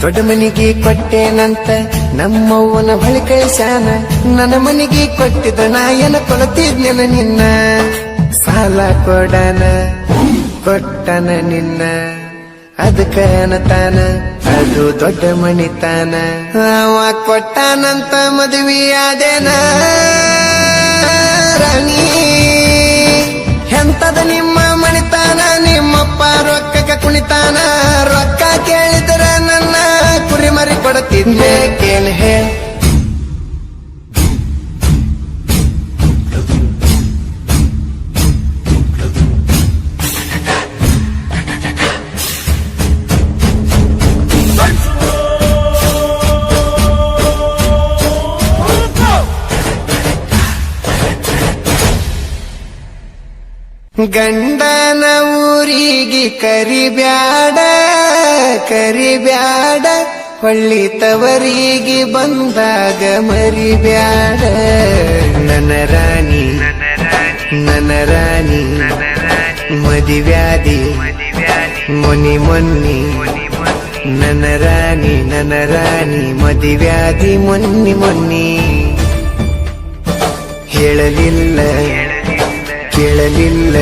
ದೊಡ್ಡ ಮನಿಗೆ ಕೊಟ್ಟೇನಂತ ನಮ್ಮವ್ವನ ಬಳಿ ಕಳಿಸ್ಯಾನ. ನನ್ನ ಮನಿಗೆ ಕೊಟ್ಟಿದ್ದ ನಾಯನ ಕೊಲತಿದ್ನೆನ ನಿನ್ನ. ಸಾಲ ಕೊಡನ ಕೊಟ್ಟನ ನಿನ್ನ, ಅದಕ್ಕ ಅನ್ನತಾನ ಅದು ದೊಡ್ಡ ಮಣಿತಾನ. ಅವ ಕೊಟ್ಟಾನಂತ ಮದುವೆಯಾದೇನ ರಾಣಿ. ಎಂತದ ನಿಮ್ಮ ಮಣಿತಾನ, ನಿಮ್ಮಪ್ಪ ರೊಕ್ಕಕ್ಕೆ ಕುಣಿತಾನ. ರೊಕ್ಕ ಕೇಳಿದ್ರ ನನ್ನ ಕುರಿ ಮರಿ ಕೊಡುತ್ತಿದ್ದೆ ಕೇಳಿ ಹೇ. ಗಂಡನ ಊರಿಗೆ ಕರಿಬ್ಯಾಡ ಕರಿಬ್ಯಾಡ, ಹೊಳ್ಳಿ ತವರಿಗೆ ಬಂದಾಗ ಮರಿಬ್ಯಾಡ. ನನ್ನ ರಾಣಿ ನನ್ನ ರಾಣಿ ಮದಿವ್ಯಾದಿ ಮೊನ್ನಿ ಮೊನ್ನಿ. ನನ್ನ ರಾಣಿ ಮದಿವ್ಯಾದಿ ಮೊನ್ನಿ ಮೊನ್ನಿ. ಹೇಳಲಿಲ್ಲ ಕೇಳಲಿಲ್ಲ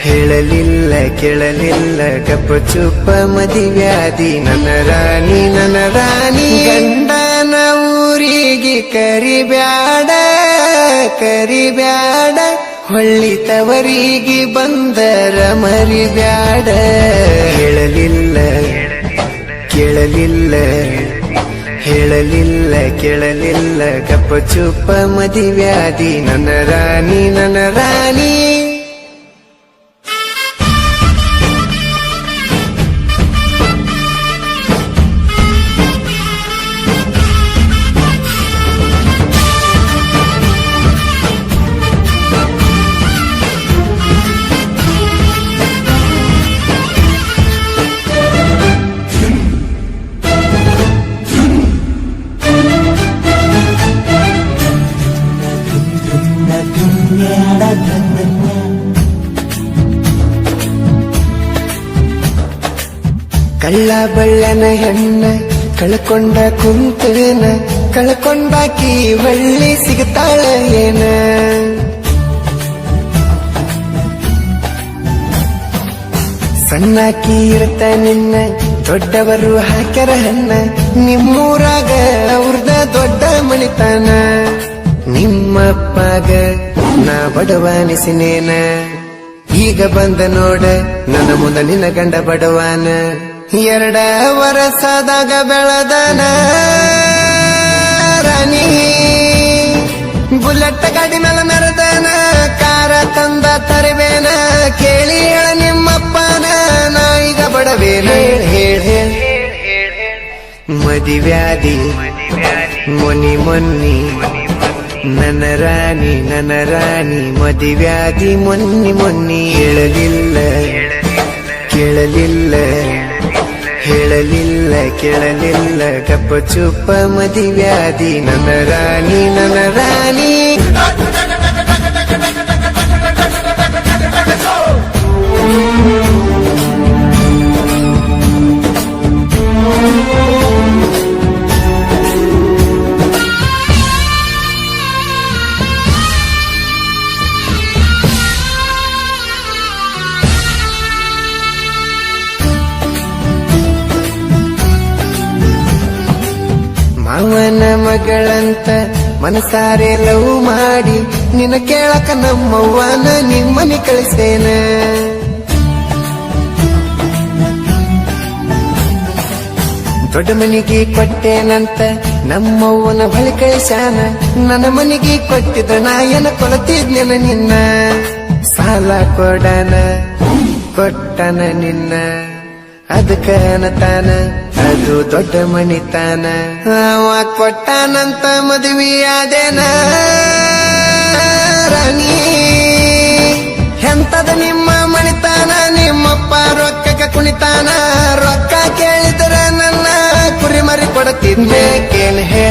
ಹೇಳಲಿಲ್ಲ ಕೇಳಲಿಲ್ಲ ಗಪ್ಪ ಚುಪ್ಪ ಮದಿವ್ಯಾದಿ. ನನ್ನ ರಾಣಿ ಗಂಡನ ಊರಿಗೆ ಕರಿಬ್ಯಾಡ ಕರಿಬ್ಯಾಡ, ಹೊಳ್ಳಿ ತವರಿಗೆ ಬಂದರ ಮರಿಬ್ಯಾಡ. ಹೇಳಲಿಲ್ಲ ಕೇಳಲಿಲ್ಲ ಹೇಳಲಿಲ್ಲ ಕೇಳಲಿಲ್ಲ ಗಪ್ಪ ಚುಪ್ಪ ಮದಿವ್ಯಾದಿ. ನನ್ನ ರಾಣಿ ಕಳ್ಳ ಬಳ್ಳನ ಹೆಣ್ಣ ಕಳ್ಕೊಂಡ ಕುಂತೇನ. ಕಳ್ಕೊಂಡಾಕಿ ಒಳ್ಳಿ ಸಿಗ್ತಾಳ ಏನ. ಸಣ್ಣಾಕಿ ಇರ್ತ ನಿನ್ನ ದೊಡ್ಡವರು ಹಾಕ್ಯಾರ ಹಣ್ಣ. ನಿಮ್ಮೂರಾಗ ಅವ್ರದ ದೊಡ್ಡ ಮಣಿತಾನ. ನಿಮ್ಮಪ್ಪಗ ನಾ ಬಡವಾನಿಸಿನೇನ. ಈಗ ಬಂದ ನೋಡ ನನ್ನ ಮುಂದ ನಿನ್ನ ಗಂಡ ಬಡವಾನ. 2 ವರ್ಷದಾಗ ಬೆಳದನ ರಾಣಿ. ಬುಲೆಟ್ ಗಾಡಿ ಮೇಲೆ ಮೆರೆದನ, ಕಾರ ತಂದ ತರಿವೇನ. ಕೇಳಿ ಹೇಳ ನಿಮ್ಮಪ್ಪನ ನಾ ಈಗ ಬಡವೇನ. ಹೇಳ ಮದಿವ್ಯಾದಿ ಮೊನ್ನಿ ಮೊನ್ನಿ. ನನ್ನ ರಾಣಿ ಮದಿವ್ಯಾದಿ ಮೊನ್ನಿ ಮೊನ್ನಿ. ಹೇಳಲಿಲ್ಲ ಕೇಳಲಿಲ್ಲ ಹೇಳಲಿಲ್ಲ ಕೇಳಲಿಲ್ಲ ಗಪ್ಪ ಚುಪ್ಪ ಮದಿವ್ಯಾದಿ. ನನ್ನ ರಾಣಿ ಮಾವನ ಮಗಳಂತ ಮನಸಾರೆ ಲವ್ ಮಾಡಿ ನಿನ್ನ ಕೇಳಕ ನಮ್ಮವ್ವನ ನಿಮ್ಮನೆ ಕಳಿಸೇನ. ದೊಡ್ಡ ಮನಿಗೆ ಕೊಟ್ಟೇನಂತ ನಮ್ಮವ್ವನ ಬಳಿ ಕಳಿಸ್ಯಾನ. ನನ್ನ ಮನಿಗೆ ಕೊಟ್ಟಿದ್ದ ನಾಯನ ಕೊಲತಿದ್ನೆನ ನಿನ್ನ. ಸಾಲ ಕೊಡನ ಕೊಟ್ಟನ ನಿನ್ನ, ಅದಕ್ಕ ಅನ್ನತಾನ ಅದು ದೊಡ್ಡ ಮಣಿತಾನ. ಅವ ಕೊಟ್ಟಾನಂತ ಮದುವೆಯಾದೇನ ರಾಣಿ. ಎಂತದ ನಿಮ್ಮ ಮಣಿತಾನ, ನಿಮ್ಮಪ್ಪ ರೊಕ್ಕಕ್ಕೆ ಕುಣಿತಾನ. ರೊಕ್ಕ ಕೇಳಿದ್ರ ನನ್ನ ಕುರಿ ಮರಿ ಕೊಡುತ್ತಿದ್ದೆ ಕೇಳಿ ಹೇ.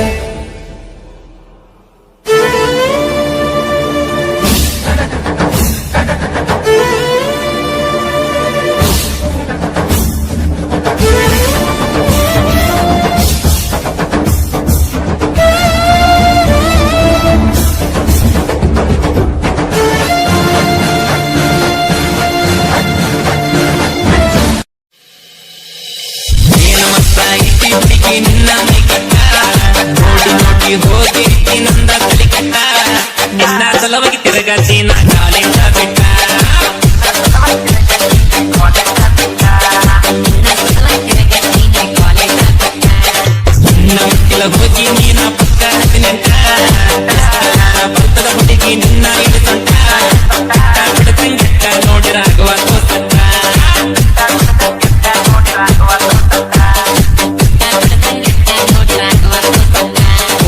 ಹುಡುಗಿ ನಿನ್ನ ಕಟ್ಟ ನೋಡಿ ನೋಡಿ ಹೋಗಿ ನಂದ ತಲೆ ಕಟ್ಟ ನಿನ್ನ ಸಲವಾಗಿ ತಿರುಗತಿ ನಾ ಕಾಲಿಂದ ಬಿಟ್ಟ ನಿನ್ನ ಮುಟ್ಟಿಲ ಹೋಗಿ ನೀನ ಪಕ್ಕ ನಿಂತ ಬರ್ತದ ಹುಡುಗಿ ನಿನ್ನ ಇದು ಸೊಂಟ ಬಿಡತಂಗಟ್ಟ ನೋಡಿರಾಗುವ ಸೊಂಟ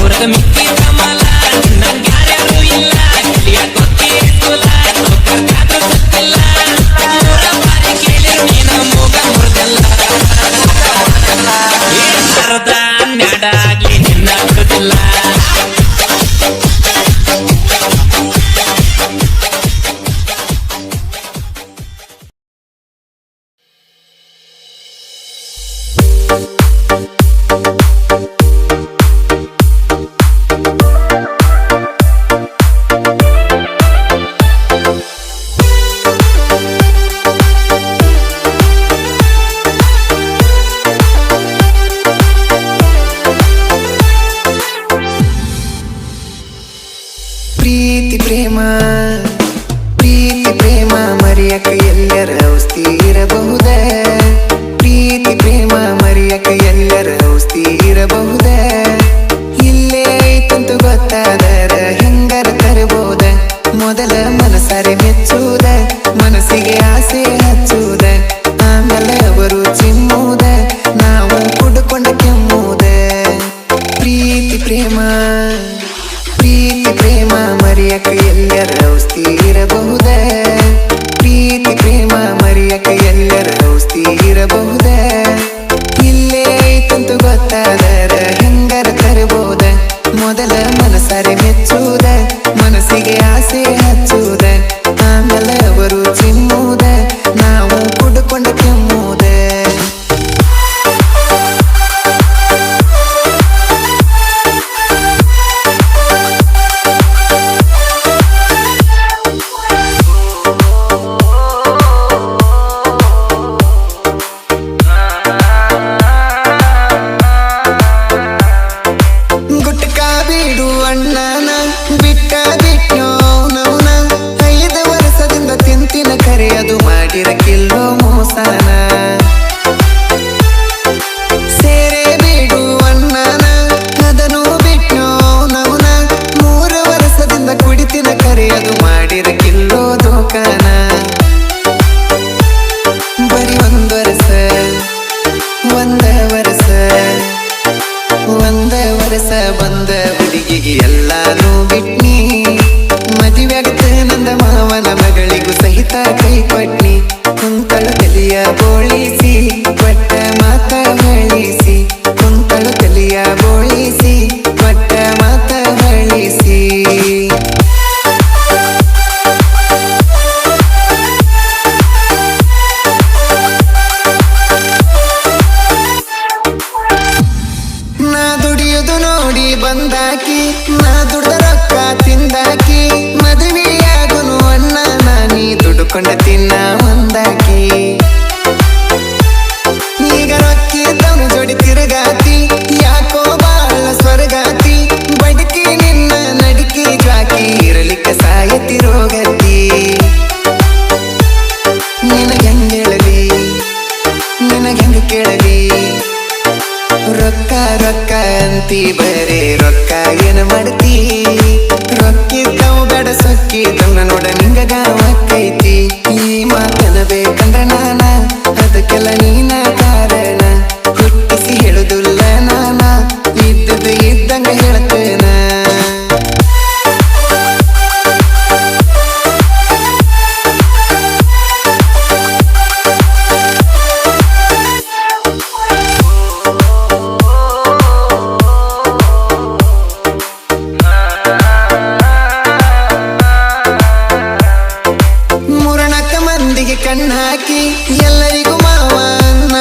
ಊರದ ಮಿಕ್ಕಿ ಕಮಲ ನಂಗ್ಯಾರ್ಯಾರು ಇಲ್ಲ ಇಲ್ಲಿಯ ಗೊತ್ತಿಲ್ಲ ಸೌಕರ್ಯಾದ್ರೂ ಗೊತ್ತಿಲ್ಲ ನೂರ ಬಾರಿ ಕೇಳಿರು ನೀನ ಮೂಗ ಮುರಿದಲ್ಲ ಏನ್ ಬರದ ನ್ಯಾಡಾಗ್ಲಿ ನಿನ್ನ ಬಿಡುದಿಲ್ಲ ಪ್ರೀತಿ ಪ್ರೇಮ ಪ್ರೀತಿ ಪ್ರೇಮ ಮರೆಯಕ ಎಲ್ಲರ ಔಷಧಿ ಇರಬಹುದ ಪ್ರೀತಿ ಪ್ರೇಮ ಮರೆಯಕ ಎಲ್ಲರ ಔಷಧಿ ಇರಬಹುದ ಇಲ್ಲೇ ಐತಂತು ಗೊತ್ತಾದರ ಹೆಂಗರ ತರಬಹುದ ಮೊದಲ ಮನಸಾರೆ ಮೆಚ್ಚುವುದ ಮನಸ್ಸಿಗೆ ಆಸೆ ಹಚ್ಚುವುದ ಆಮೇಲೆ ಅವರು ಚಿಮ್ಮುವುದ ನಾವು ಕುಡ್ಕೊಂಡ ಕೆಮ್ಮುವುದ ಪ್ರೀತಿ ಪ್ರೇಮ ಪ್ರೀತಿ ಪ್ರೇಮ ಮರೆಯಕ ಎಲ್ಲರ ಔಷಧಿ ಇರಬಹುದ ಪ್ರೀತಿ ಪ್ರೇಮ ಮರೆಯಕ ಎಲ್ಲರ ಔಷಧಿ ಇರಬಹುದ ಇಲ್ಲೇ ಐತಂತು ಗೊತ್ತಾದರ ಹೆಂಗರ ತರಬಹುದ ಮೊದಲ ಮನಸಾರೆ ಮೆಚ್ಚುವುದ ಮನಸ್ಸಿಗೆ ಆಸೆ ಹಚ್ಚುವುದ ಆಮೇಲೆ ಅವರು ಚಿಮ್ಮುವುದ ನಾವು ಕುಡ್ಕೊಂಡ ಕೆಮ್ಮುವುದ ಗುಟ್ಕ ಬಿಡು ಅಣ್ಣನ ಬಿಟ್ಟ ಬಿಟ್ಟು ನೌನ 5 ವರ್ಷದಿಂದ ತಿಂತಿನ ಕರೆ ಅದು ಮಾಡಿರಕ್ಕಿಲ್ಲೋ ಮೋಸನ ಸೇರೆ ಬಿಡು ಅಣ್ಣನ ಅದನ್ನು ಬಿಟ್ಟು ನೌನ 3 ವರ್ಷದಿಂದ ಕುಡಿತಿನ ಕರೆ ಅದು ಮಾಡಿರಕ್ಕಿಲ್ಲೋ ದೋಕಾನ ಬರೀ 1 ವರ್ಷ 1 ವರ್ಷ ಬಂದ ಹುಡುಗಿಗೆ ಎಲ್ಲಾನು ಬಿಟ್ನಿ ಮದುವೆಗತ್ತ ನಂದ ಮಾವನ ಮಗಳಿಗೂ ಸಹಿತ ಕೈ ಕೊಟ್ನಿ ಕುಂತಳು ತಲಿಯ ಬೋಳಿಸಿ ಕೊಟ್ಟ ಮಾತ ಹೇಳಿಸಿ ಕುಂತಳು ತಲಿಯ ಬೋಳಿಸಿ ಕೊಟ್ಟ ಮಾತ ಹೇಳಿಸಿ ನಾ ದುಡಿಯುವುದು ನೋಡಿ ಬಂದಾಕಿ ನಾ ದುಡ್ದ ರೊಕ್ಕ ತಿಂದಾಕಿ ಮದುವೆಯಾಗುನು ಅಣ್ಣ ನಾನಿ ದುಡ್ಕೊಂಡ ತಿನ್ನ ಒಂದಾಕಿ ಈಗ ರೊಕ್ಕಿದ್ದವನ ಜೋಡಿ ತಿರುಗಾತಿ ಯಾಕೋ ಬಾಳ ಸ್ವರ್ಗಾತಿ ಬಡಕಿ ನಿನ್ನ ನಡಿಕಿ ಜಾಕಿ ಇರಲಿಕ್ಕ ಸಾಯತಿ ರೋಗತಿ ನಿನಗೆಂಗ ಹೇಳಲಿ ನಿನಗೆಂಗ ಕೇಳಲಿ ರೊಕ್ಕ ರೊಕ್ಕ ಅಂತಿ ಬರೇ ರೊಕ್ಕ ಏನ ಮಾಡ್ತಿ ರೊಕ್ಕಿದ್ದವು ಬೇಡ ಸೊಕ್ಕಿದ್ದವನ ನೋಡ ನಿಂಗ ಗಾವಕ್ಕೈತಿ ಈ ಮಾತನ ಬೇಕಂದ್ರ ನಾನ ಅದಕ್ಕೆಲ್ಲ ನೀನ ಕಾರಣ ಹುಟ್ಟಿಸಿ ಹೇಳುದಿಲ್ಲ ನಾನ ಇದ್ದದ್ದು ಇದ್ದಂಗ ಹೇಳ್ತೇನ ಕಣ್ಣಾಕಿ ಎಲ್ಲರಿಗೂ ಮಾವ ಅನ್ನ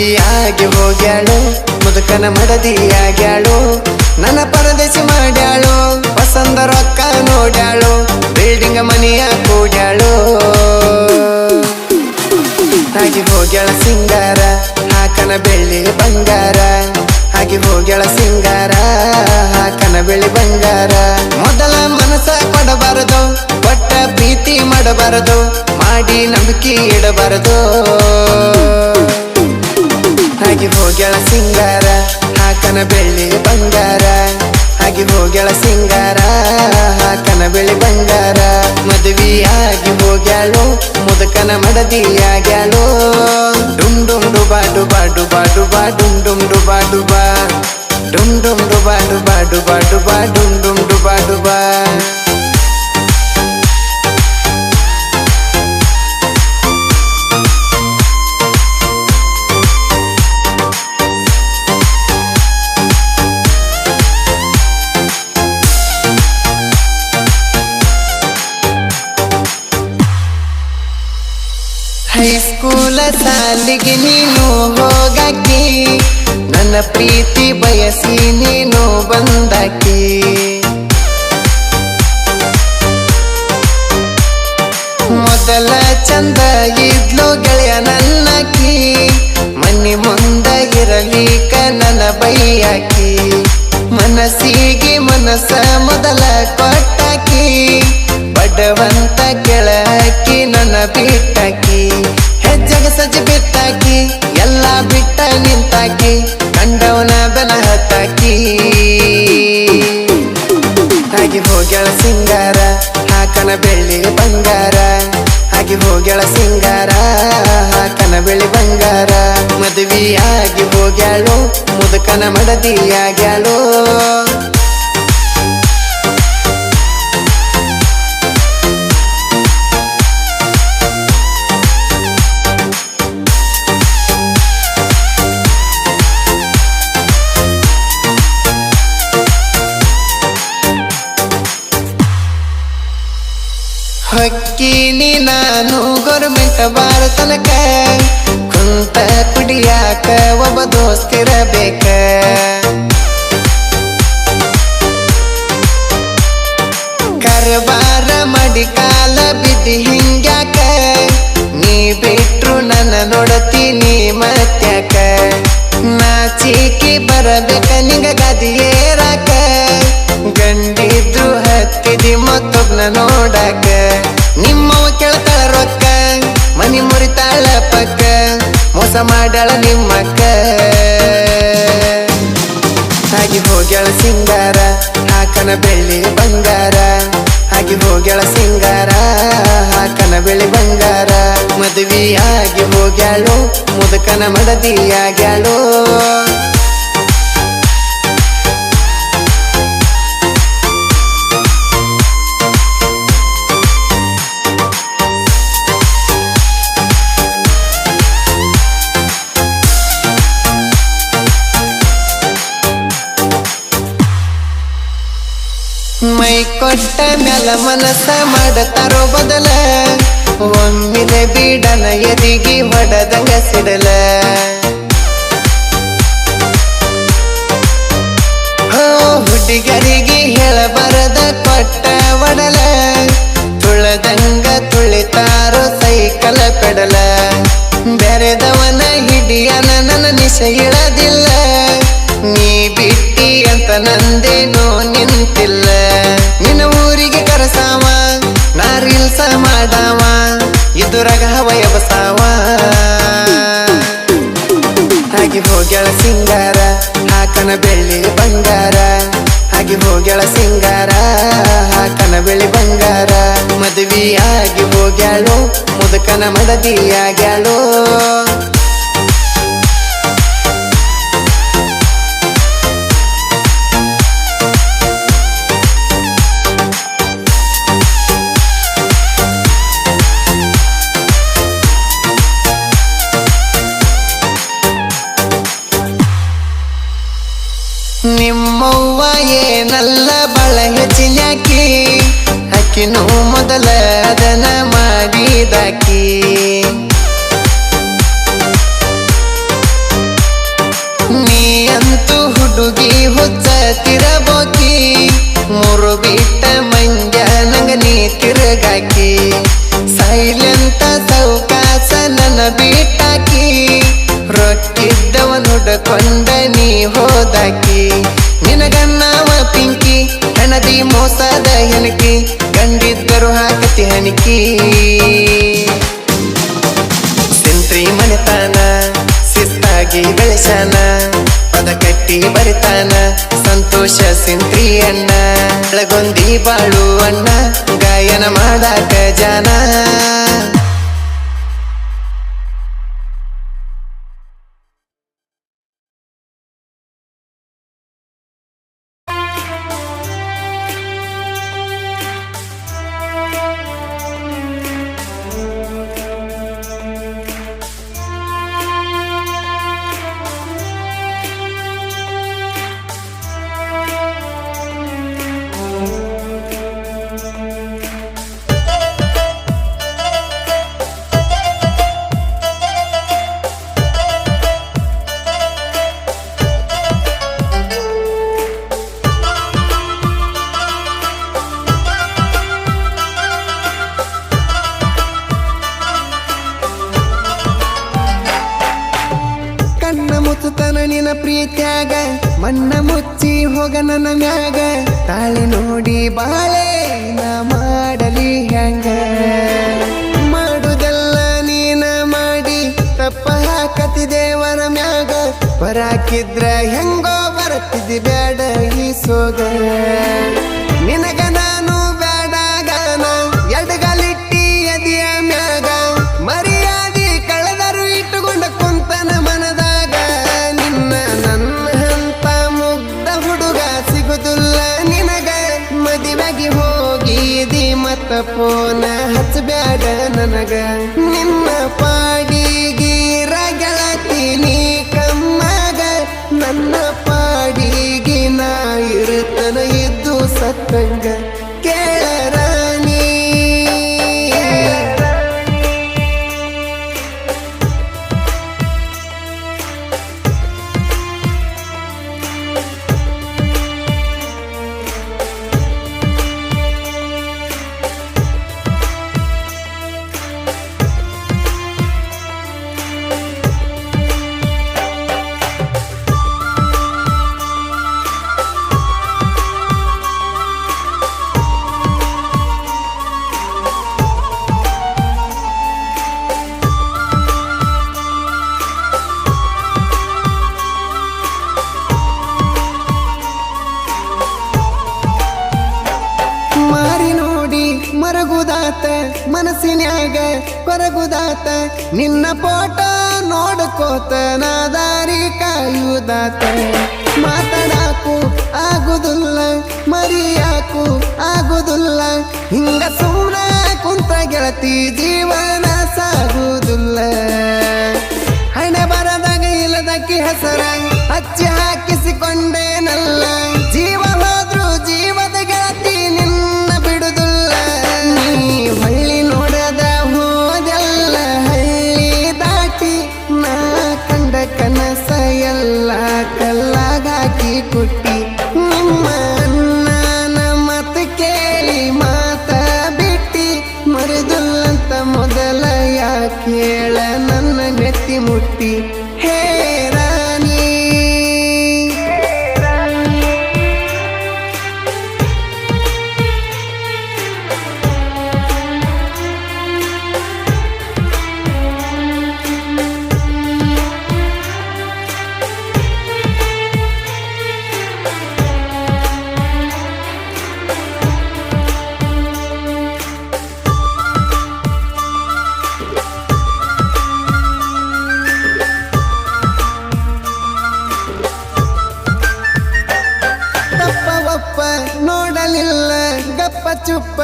ಮದುವೆಯಾಗಿ ಹೋಗ್ಯಾಳು ಮುದುಕನ ಮಡದಿಯಾಗ್ಯಾಳು ನನ್ನ ಪರದೇಶಿ ಮಾಡ್ಯಾಳು ಪಸಂದ ರೊಕ್ಕ ನೋಡ್ಯಾಳು ಬಿಲ್ಡಿಂಗ್ ಮನೆಯ ಕೂಡ್ಯಾಳು ಹಾಗೆ ಹೋಗ್ಯಾಳ ಸಿಂಗಾರ ಹಾಕನ ಬೆಳ್ಳಿ ಬಂಗಾರ ಹಾಗೆ ಹೋಗ್ಯಾಳ ಸಿಂಗಾರ ಹಾಕನ ಬೆಳ್ಳಿ ಬಂಗಾರ ಮೊದಲ ಮನಸ್ಸ ಕೊಡಬಾರದು ಕೊಟ್ಟ ಪ್ರೀತಿ ಮಾಡಬಾರದು ಮಾಡಿ ನಂಬಿಕೆ ಇಡಬಾರದು ಹಾಗೆ ಹೋಗ್ಯಾಳ ಸಿಂಗಾರ ಹಾಕನ ಬೆಳ್ಳಿ ಬಂಗಾರ ಹಾಗೆ ಹೋಗ್ಯಾಳ ಸಿಂಗಾರ ಹಾಕನ ಬೆಳ್ಳಿ ಬಂಗಾರ ಮದುವೆಯಾಗಿ ಹೋಗ್ಯಾಳು ಮುದುಕನ ಮಡದಿಯಾಗ್ಯಾಳು ಡುಮ್ ಡುಮ್ ಡುಬಾ ಡುಬಾ ಡುಬಾ ಡುಬಾ ಡುಮ್ ಡುಮ್ ಡುಬಾ ಡುಬಾ ಡುಮ್ ಡುಮ್ ಡುಬಾ ಡುಬಾ ಡುಬಾ ಡುಬಾ ಡುಮ್ ಡುಮ್ ಡುಬಾ ಡುಬಾ ಹೈಸ್ಕೂಲ ಸಾಲಿಗೆ ನೀನು ಹೋಗಾಕಿ ನನ್ನ ಪ್ರೀತಿ ಬಯಸಿ ನೀನು ಬಂದಾಕಿ ಮೊದಲ ಚಂದ ಇದ್ಲು ಗೆಳೆಯ ನನ್ನಕಿ ಮನಿ ಮುಂದ ಇರಲಿಕ ನನ್ನ ಬೈಯಾಕಿ ಮನಸ್ಸಿಗೆ ಮನಸ್ಸ ಮೊದಲ ಕೊಟ್ಟಾಕಿ ಬಡವಂತ ಕೆಳಕಿ ನನ್ನ ಬಿಟ್ಟಾಕಿ ಹೆಜ್ಜೆಗ ಸಜ್ಜಿ ಬಿಟ್ಟಾಕಿ ಎಲ್ಲ ಬಿಟ್ಟ ನಿಂತಾಕಿ ಕಂಡವನ ಬೆನ ಹತ್ತಾಕಿ ಹಾಗೆ ಹೋಗ್ಯಾಳ ಸಿಂಗಾರ ಹಾಕನ ಬೆಳ್ಳಿ ಬಂಗಾರ ಹಾಗೆ ಹೋಗ್ಯಾಳ ಸಿಂಗಾರ ಹಾಕನ ಬೆಳ್ಳಿ ಬಂಗಾರ ಮದುವೆಯಾಗಿ ಹೋಗ್ಯಾಳು ಮುದುಕನ ಮಡದಿಯಾಗ್ಯಾಳು ಹೊಕ್ಕೀನಿ ನಾನು ಗೌರ್ಮೆಂಟ್ ಬಾರ ತನಕ ಕುಂತ ಕುಡಿಯಾಕ ಒಬ್ಬ ದೋಸ್ತಿರಬೇಕ ಕರಬಾರ ಮಾಡಿ ಕಾಲ ಬಿದ್ದಿ ಹಿಂಗ್ಯಾಕ ನೀ ಬಿಟ್ರು ನನ್ನ ನೋಡತೀನಿ ಮತ್ಯಾಕ ನಾಚಿಕಿ ಬರಬೇಕ ನಿಂಗ ಗಾದಿ ಏರಾಕ ಗಂಡಿದ್ರು ಹತ್ತಿದಿ ಮತ್ತೊಬ್ನ ನೋಡಾಕ ನಿಮ್ಮವ ಕೇಳ್ತಾಳ ರೊಕ್ಕ ಮನಿ ಮುರಿತಾಳ ಪಕ್ಕ ಮೋಸ ಮಾಡ್ಯಾಳ ನಿಮ್ಮಕ್ಕ ಹಾಗೆ ಹೋಗ್ಯಾಳ ಸಿಂಗಾರ ಹಾಕನ ಬೆಳ್ಳಿ ಬಂಗಾರ ಹಾಗೆ ಹೋಗ್ಯಾಳ ಸಿಂಗಾರ ಹಾಕನ ಬೆಳ್ಳಿ ಬಂಗಾರ ಮದುವೆಯಾಗಿ ಹೋಗ್ಯಾಳು ಮುದುಕನ ಮಡದಿಯಾಗ್ಯಾಳು ಮೈ ಕೊಟ್ಟ ಮ್ಯಾಲ ಮನಸ್ಸ ಮಾಡತಾರೋ ಬದಲ ಒಮ್ಮಿಲೆ ಬೀಡನ ಎದಿಗಿ ಹೊಡದಂಗ ಸಿಡಲ ಹುಡುಗರಿಗೆ ಹೇಳಬಾರದ ಕೊಟ್ಟ ಒಡಲ ತುಳದಂಗ ತುಳಿತಾರೋ ಸೈಕಲ ಪೆಡಲ ಬೆರೆದವನ ಹಿಡಿಯನ ನನ್ನ ನಿಶ ಇಳದಿಲ್ಲ ನೀ ಬಿಟ್ಟಿ ಅಂತ ನಂದೇನೋ ನಿಂತಿಲ್ಲ ನಿನ್ನ ಊರಿಗೆ ಕರಸಾವ ನಾ ರೀಲ್ಸ ಮಾಡಾವ ಇದುರಾಗ ಹವಯ ಬಸಾವ ಹಾಗೆ ಹೋಗ್ಯಾಳ ಸಿಂಗಾರ ಹಾಕನ ಬೆಳ್ಳಿ ಬಂಗಾರ ಹಾಗೆ ಹೋಗ್ಯಾಳ ಸಿಂಗಾರ ಹಾಕನ ಬೆಳ್ಳಿ ಬಂಗಾರ ಮದುವೆಯಾಗಿ ಹೋಗ್ಯಾಳು ಮುದುಕನ ಮಡದಿಯಾಗ್ಯಾಳು ನಿಮ್ಮವ್ವ ಏನಲ್ಲ ಬಳ ಹೆಚ್ಚಿನ್ಯಾಕಿ ಅಕ್ಕಿನೂ ಮೊದಲ ಅದನ ಮಾಡಿದಾಕಿ ಹಾಕತಿ ಹಣಿಕಿ ಸಿಂತ್ರಿ ಮನೆತಾನ ಶಿಸ್ತಾಗಿ ಬೆಳೆಸಾನ ಪದ ಕಟ್ಟಿ ಬರಿತಾನ ಸಂತೋಷ ಸಿಂತ್ರಿ ಅಣ್ಣ ಬೆಳಗೊಂದಿ ಬಾಳು ಅಣ್ಣ ಗಾಯನ ಮಾಡಾಕ ಜಾನ ನಿನ್ನ ಪ್ರೀತ್ಯಾಗ ಮಣ್ಣ ಮುಚ್ಚಿ ಹೋಗ ನನ್ನ ಮ್ಯಾಗ ತಾಳಿ ನೋಡಿ ಬಾಳೆ ನಾ ಮಾಡಲಿ ಹೆಂಗ ಮಾಡುದೆಲ್ಲ ನೀನ ಮಾಡಿ ತಪ್ಪ ಹಾಕತಿ ದೇವರ ಮ್ಯಾಗ ಬರಾಕಿದ್ರ ಹೆಂಗೋ ಬರತ್ತಿದ್ದಿ ಬ್ಯಾಡ ಈ ಸೋಗ ನಿನಗ ನಾನು ಬ್ಯಾಡಾಗನ ಎಡಗಲಿಟ್ಟಿ ಎದಿಯ ಮ್ಯಾಗ ಮರ್ಯಾದಿ ಕಳೆದರು ಇಟ್ಟುಕೊಂಡ ಕುಂತನ ಮನದಾಗ ನಿನ್ನ ನನ್ನ ಹಂತ ಮುಗ್ಧ ಹುಡುಗ ಸಿಗುದಿಲ್ಲ ನಿನಗ ಮದುವೆಗೆ ಹೋಗಿದಿ ಮತ್ತ ಫೋನ ಹಚ್ಚಬ್ಯಾಡ ನನಗ ನಿನ್ನ ಪಾಡಿಗೀರ ಗೆಳತಿ ನೀ ಕಮ್ಮಾಗ ನನ್ನ ಪಾಡಿಗೆ ನಾ ಇರುತ್ತನ ಇದ್ದು ಸತ್ತಂಗ ಕೇಳರಾಣಿ ಮಾರಿ ನೋಡಿ ಮರಗುದಾತ ಮನಸ್ಸಿನ್ಯಾಗ ಕೊರಗುದಾತ ನಿನ್ನ ಫೋಟೋ ನೋಡ್ಕೋತ ನಾ ದಾರಿ ಕಾಯುದಾತ ಮಾತಾಡಾಕು ಆಗುದಿಲ್ಲ ಮರಿಯಾಕು ಆಗುದಿಲ್ಲ ಹಿಂಗ ಸುಮ್ನ ಕುಂತ ಗೆಳತಿ ಜೀವನ ಸಾಗುದಿಲ್ಲ ಹಣೆ ಬರದಾಗ ಇಲ್ಲದಕ್ಕೆ ಹೆಸರ ಹಚ್ಚಿ ಹಾಕಿಸಿಕೊಂಡೇನಲ್ಲ ಜೀವ ಹೋದ್ರು ಜೀವದ ಗೆಳತಿ ನಿನ್ನ ಬಿಡುದಿಲ್ಲ ನೀ ಹಳ್ಳಿ ನೋಡದ ಹೋದೆಲ್ಲ ಹಳ್ಳಿ ದಾಟಿ ನಾ ಕಂಡ ಕನಸ ಎಲ್ಲ ಕಲ್ಲಾಗಾಕಿ ಕುಟ್ಟಿ ನಿಮ್ಮ ಅಣ್ಣನ ಮತ ಕೇಳಿ ಮಾತ ಬಿಟ್ಟಿ ಮರೆದುಲ್ಲಂತ ಮೊದಲ ಯಾಕೇಳ ನನ್ನ ನೆತ್ತಿ ಮುಟ್ಟಿ ಹೇ ರಾಣಿ ನೋಡಲಿಲ್ಲ ಗಪ್ಪ ಚುಪ್ಪ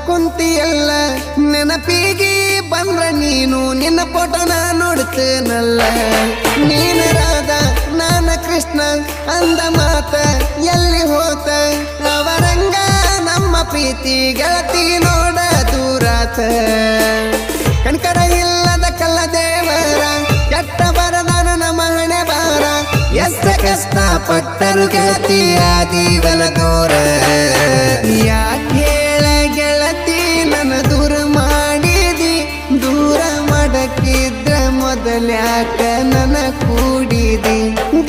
ಕುಂತಿಯಲ್ಲ ನೆನಪಿಗೆ ಬಂದ್ರ ನೀನು ನಿನ್ನ ಫೋಟೋನ ನೋಡ್ತೇನಲ್ಲ ನೀನ ರಾಧ ನಾನ ಕೃಷ್ಣ ಅಂದ ಮಾತ ಎಲ್ಲಿ ಹೋತ ಅವರಂಗ ನಮ್ಮ ಪ್ರೀತಿ ಗೆಳತಿ ನೋಡ ದೂರಾತ ಕಣ್ಕರ ಇಲ್ಲದ ಕಲ್ಲ ದೇವರ ಕೆಟ್ಟ ಬರದಾನ ನಮ್ಮ ಹಣೆ ಬಾರ ಎಷ್ಟ ಕಷ್ಟ ಪಟ್ಟರು ಗೆಳತಿ ಆದಿವಲ ದೂರ ಯಾಕೆ ಹೇಳ ಗೆಳತಿ ನನ್ನ ದೂರ ಮಾಡಿದಿ ದೂರ ಮಾಡಕ್ಕಿದ್ರ ಮೊದಲ್ಯಾಕ ನನ್ನ ಕೂಡಿದಿ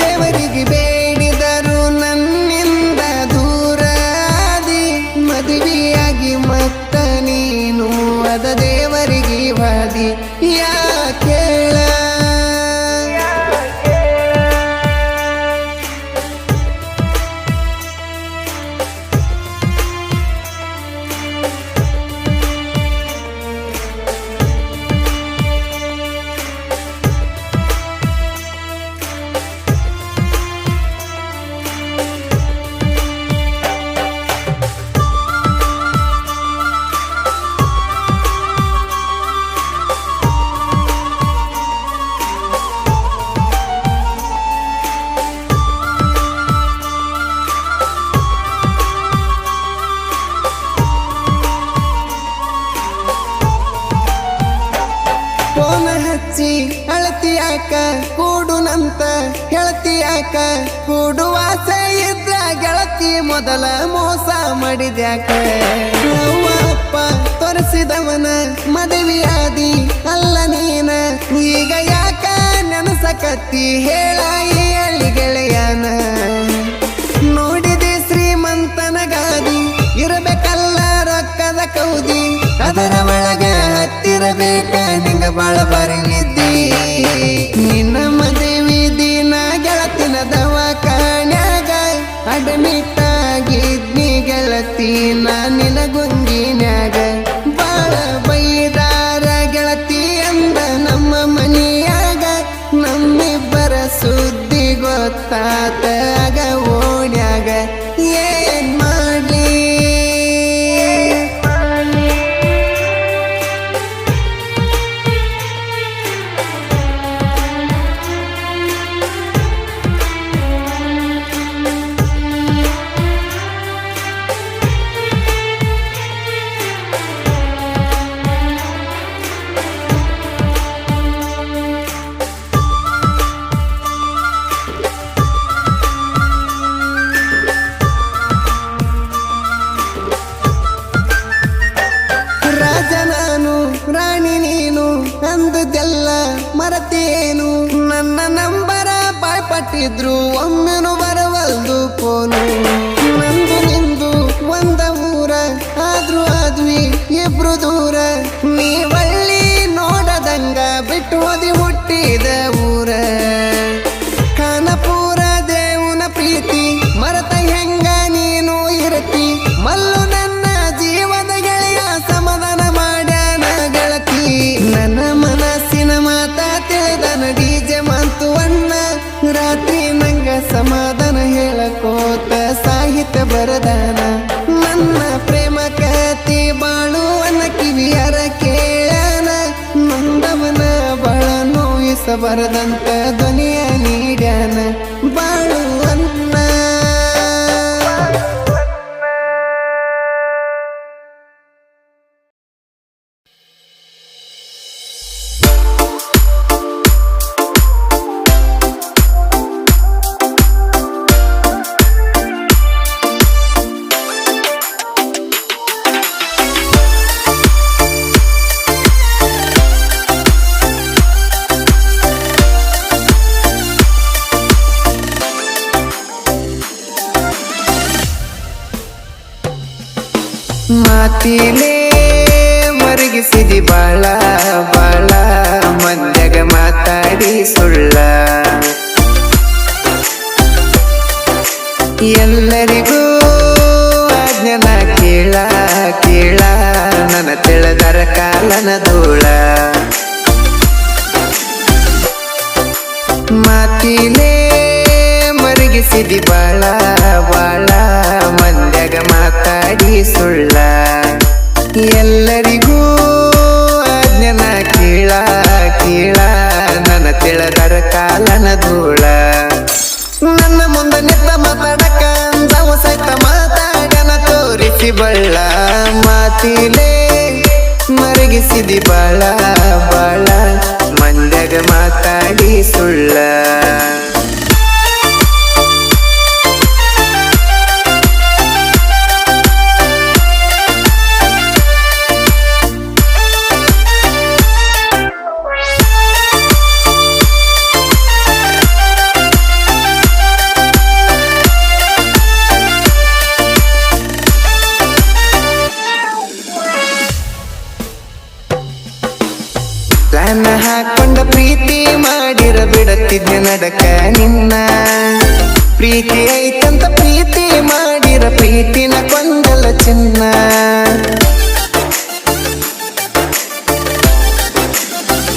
ದೇವರಿಗೆ ಬೇಡಿದರು ನನ್ನಿಂದ ದೂರ ಆದಿ ಮದುವೆಯಾಗಿ ಮತ್ತ ನೀ ಯಾಕ ಕೂಡುವಾಸ ಇದ್ರ ಗೆಳತಿ ಮೊದಲ ಮೋಸ ಮಾಡಿದ್ಯಾಕ ಅವ್ವ ಅಪ್ಪ ತೋರಿಸಿದವನ ಮದುವೆಯಾದಿ ಅಲ್ಲ ನೀನ ಈಗ ಯಾಕ ನೆನಸಕತ್ತಿ ಹೇಳ ಹೇಳಿ ಗೆಳೆಯನ ನೋಡಿದೆ ಶ್ರೀಮಂತನ ಗಾದಿ ಇರಬೇಕಲ್ಲ ರೊಕ್ಕದ ಕೌದಿ ಅದರ ಒಳಗ ಹತ್ತಿರಬೇಕ ನಿಂಗ ಬಾಳ ಬಾರಿ ನಿದ್ದಿ ನಿನ್ನ ಮದುವೆ ದಿನ ಗೆಳತಿನ ದವಾಖಾನ್ಯಾಗ ಅಡ್ಮಿಟ್ ಆಗಿದ್ನಿ ಗೆಳತಿ ನಿನ ಗುಂಗಿನ್ಯಾಗ ಬಾಳ ಬೈದಾರ ಗೆಳತಿ ಅಂದ ನಮ್ಮ ಮನಿಯಾಗ ನಮ್ಮಿಬ್ಬರ ಸುದ್ದಿ ಗೊತ್ತಾತ ಆಗ ಓಡ್ಯಾಗ ಏನ್ ಮಾಡ್ಲಿ ರಾಣಿ ನೀನು ಅಂದದೆಲ್ಲ ಮರತೇನು ನನ್ನ ನಂಬರ ಬಾಯ್ಪಟ್ಟಿದ್ರು ಒಮ್ಮೆನು ಬರವಲ್ದು ಫೋನು ನಂದು ನಿಂದು ಒಂದ ಊರ ಆದ್ರೂ ಆದ್ವಿ ಇಬ್ರು ದೂರ ನೀವಳ್ಳಿ ನೋಡದಂಗ ಬಿಟ್ಟು ಓದಿ ಹುಟ್ಟಿದ ಊರ ಖಾನಪುರ ದೇವನ ಪ್ರೀತಿ ಮರತ ಹೆಂಗ ನೀನು ಇರತಿ ಮಲ್ಲು ನನ್ನ ಜೀವದ ಗೆಳೆಯ ಸಮಾಧಾನ ಮಾಡ್ಯಾನ ಗೆಳತಿ ನನ್ನ ಮನಸ್ಸಿನ ಮಾತ ತಿಳಿದನ ಡಿಜೆ ಮಂತು ಅಣ್ಣ ರಾತ್ರಿ ನಂಗ ಸಮಾಧಾನ ಹೇಳಕೋತ ಸಾಹಿತ್ಯ ಬರದಾನ ನನ್ನ ಪ್ರೇಮ ಕತಿ ಬಾಳುವನ ಕಿವಿಯರ ಕೇಳನ ನೊಂದವನ ಬಾಳ ನೋಯಿಸಬರದಂತ ಧ್ವನಿಯ ನೀಡ್ಯಾನ ಬಾಳುವನ್ನ ಮಾತಿಲೇ ಮರಗಿಸಿದಿ ಬಾಳ ಬಾಳ ಮಂದ್ಯಾಗ ಮಾತಾಡಿ ಸುಳ್ಳ ಎಲ್ಲರಿಗೂ ಆಜ್ಞನ ಕೇಳ ಕೇಳ ನನ್ನ ತಿಳಿದರ ಕಾಲನ ಧೂಳ ಮಾತಿಲೇ ಮರಗಿಸಿದಿ ಬಾಳ ಬಾಳ ಮಂದ್ಯಾಗ ಮಾತಾಡಿ ಸುಳ್ಳ ಎಲ್ಲರಿಗೂ ಆಜ್ಞನ ಕೇಳ ಕೇಳ ನನ್ನ ತಿಳಿದರ ಕಾಲನ ಧೂಳ ನನ್ನ ಮುಂದೆ ನಿಂತ ಮಾತಾಡಕ ಅಂದವ ಸಹಿತ ಮಾತಾಡನ ತೋರಿಸಿ ಬಳ್ಳ ಮಾತಿಲೇ ಮರಗಿಸಿದಿ ಬಾಳ ಬಾಳ ಮಂದ್ಯಾಗ ಮಾತಾಡಿ ಸುಳ್ಳ ಪ್ಲಾನ್ ಹಾಕೊಂಡ ಪ್ರೀತಿ ಮಾಡಿರ ಬಿಡತ್ತಿದ್ದೆ ನಡಕ ನಿನ್ನ ಪ್ರೀತಿ ಐತಂತ ಪ್ರೀತಿ ಮಾಡಿರ ಪ್ರೀತಿನ ಕೊಂದಲ ಚಿನ್ನ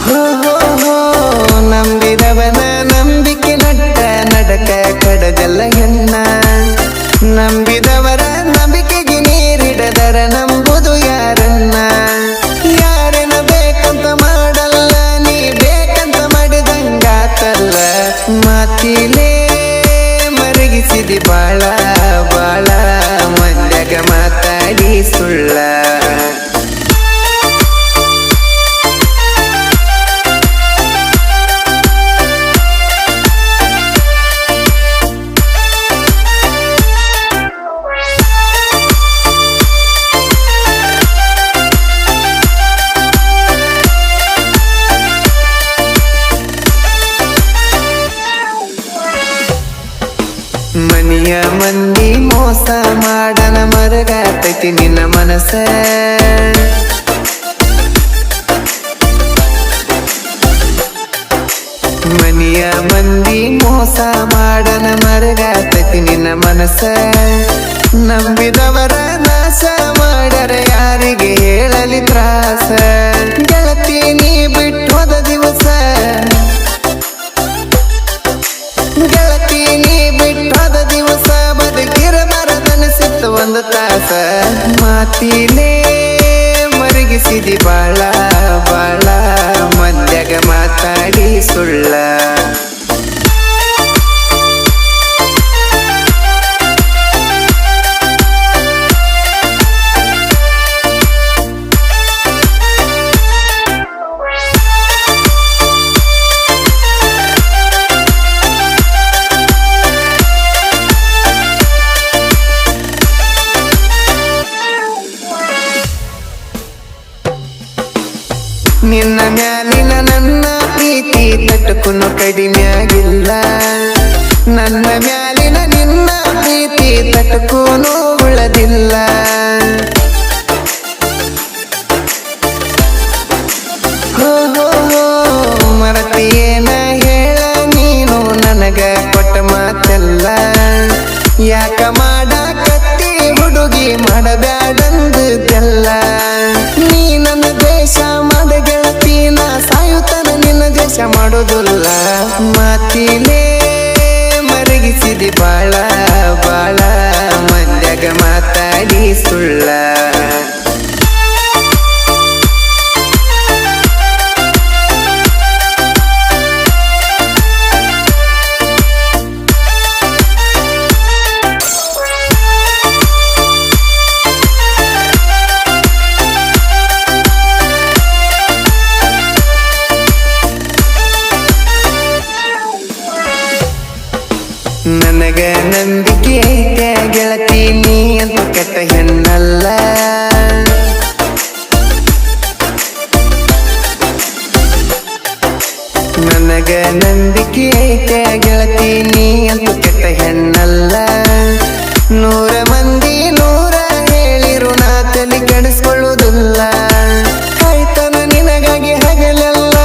ಹೋ ಹೋ ಹೋ ನಂಬಿದವನ ನಂಬಿಕೆ ನಡ್ಡ ನಡಕ ಕಡದಲ್ಲ ಹೆಣ್ಣ ನಂಬಿದವರ ನಂಬಿಕೆಗೆ ನೀರಿಡದರ ನಂಬುದು ಯಾರನ್ನ ಯಾರೇನ ಬೇಕಂತ ಮಾಡಲ್ಲ ನೀ ಬೇಕಂತ ಮಾಡಿದಂಗಾತಲ್ಲ ಮಾತಿಲೇ ಮರಗಿಸಿದಿ ಬಾಳ ಬಾಳ ಮಂದ್ಯಾಗ ಮಾತಾಡಿ ಸುಳ್ಳ ಮರಗಾತೈತಿ ನಿನ್ನ ಮನಸ್ಸ ಮನಿಯ ಮಂದಿ ಮೋಸ ಮಾಡನ ಮರಗಾತೈತಿ ನಿನ್ನ ಮನಸ್ಸ ನಂಬಿದವರ ನಾಶ ಮಾಡರ ಯಾರಿಗೆ ಹೇಳಲಿ ತ್ರಾಸ ಗೆಳತಿ ನೀ ಬಿಟ್ಟು ಹೋದ ದಿವಸ ಗೆಳತಿ ನೀ ಬಿಟ್ಟು ಹೋದ ದಿವಸ ಬದುಕಿರಬಾರದನಿಸಿತ್ತು ಒಂದು ತಾಸ ಮಾತಿನೇ ಮರಗಿಸಿದಿ ಬಾಳ ಬಾಳ ಮದ್ಯಾಗ ಮಾತಾಡಿ ಸುಳ್ಳ ನಿನ್ನ ಮ್ಯಾಲಿನ ನನ್ನ ಪ್ರೀತಿ ತಟ್ಟುಕುನು ಕಡಿಮೆ ಆಗಿಲ್ಲ ನನ್ನ ಮ್ಯಾಲಿನ ನಿನ್ನ ಪ್ರೀತಿ ತಟ್ಟುಕೂನು ಉಳದಿಲ್ಲ ಹೋ ಹೋ ಹೋ ಮರತಿಯೇನ ಹೇಳ ನೀನು ನನಗ ಕೊಟ್ಟ ಮಾತೆಲ್ಲ ಯಾಕ ಮಾಡಾಕತ್ತಿ ಹುಡುಗಿ ಮಾಡಬ್ಯಾಡಂದೆಲ್ಲ ನೀ ನನ್ನ ದೇಶ ಮಾಡ ಗೆಳತಿ ನಾ ಸಾಯುತ್ತನ ನಿನ್ನ ದೇಶ ಮಾಡೋದಿಲ್ಲ ಮಾತಿನೇ ಮರಗಿಸಿದಿ ಬಾಳ ಬಾಳ ಮಂದ್ಯಾಗ ಮಾತಾಡಿ ಸುಳ್ಳ ನನಗ ನಂಬಿಕೆ ಐತೆ ಗೆಳತಿ ನೀ ಅಂತ ಕೆಟ್ಟ ಹೆಣ್ಣಲ್ಲ ನನಗ ನಂಬಿಕೆ ಐತೆ ಗೆಳತಿ ನೀ ಅಂತ ಕೆಟ್ಟ ಹೆಣ್ಣಲ್ಲ 100 ಮಂದಿ 100 ಹೇಳಿರು ನಾ ತಲೆ ಕೆಡಿಸ್ಕೊಳ್ಳುವುದಿಲ್ಲ ಕಾಯ್ತನ ನಿನಗಾಗಿ ಹಗಲೆಲ್ಲ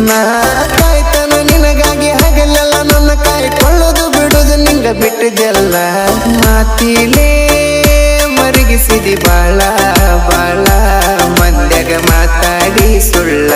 ನಾ ಕಾಯ್ತನ ನಿನಗಾಗಿ ಹಗಲೆಲ್ಲ ನನ್ನ ಕಾಯ್ಕೊಳ್ಳೋದು ಬಿಡುದು ನಿಂಗ ಬಿಟ್ಟಿದ್ದೆಲ್ಲ ಮಾತಿಲೇ ಮರಗಿಸಿದಿ ಬಾಳ ಬಾಳ ಮಂದ್ಯಾಗ ಮಾತಾಡಿ ಸುಳ್ಳ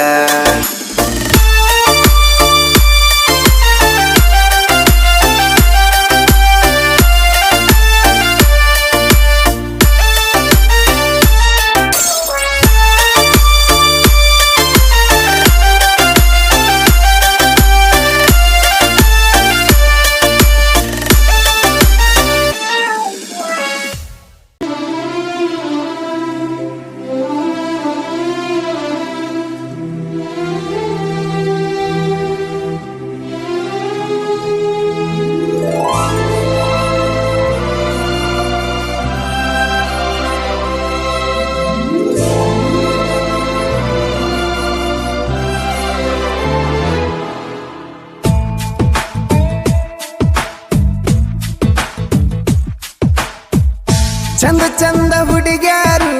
ಚಂದ ಚಂದ ಹುಡುಗ್ಯಾರು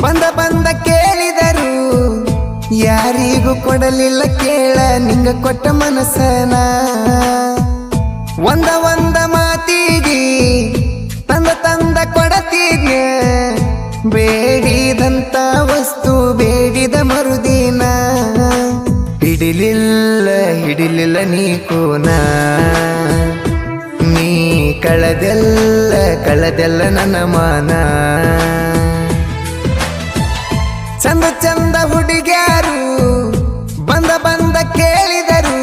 ಬಂದ ಬಂದ ಕೇಳಿದರು ಯಾರಿಗೂ ಕೊಡಲಿಲ್ಲ ಕೇಳ ನಿಂಗ ಕೊಟ್ಟ ಮನಸ್ಸನ ಒಂದ ಮಾತಿಗೆ ತಂದ ತಂದ ಕೊಡತಿದ್ಯ ಬೇಡಿದಂತ ವಸ್ತು ಬೇಡಿದ ಮರುದಿನ ಹಿಡಿಲಿಲ್ಲ ನೀ ಕೂನ ನೀ ಕಳದೆಲ್ಲ ನನ್ನ ಮಾನ ಚಂದ ಚಂದ ಹುಡುಗ್ಯಾರು ಬಂದ ಬಂದ ಕೇಳಿದರು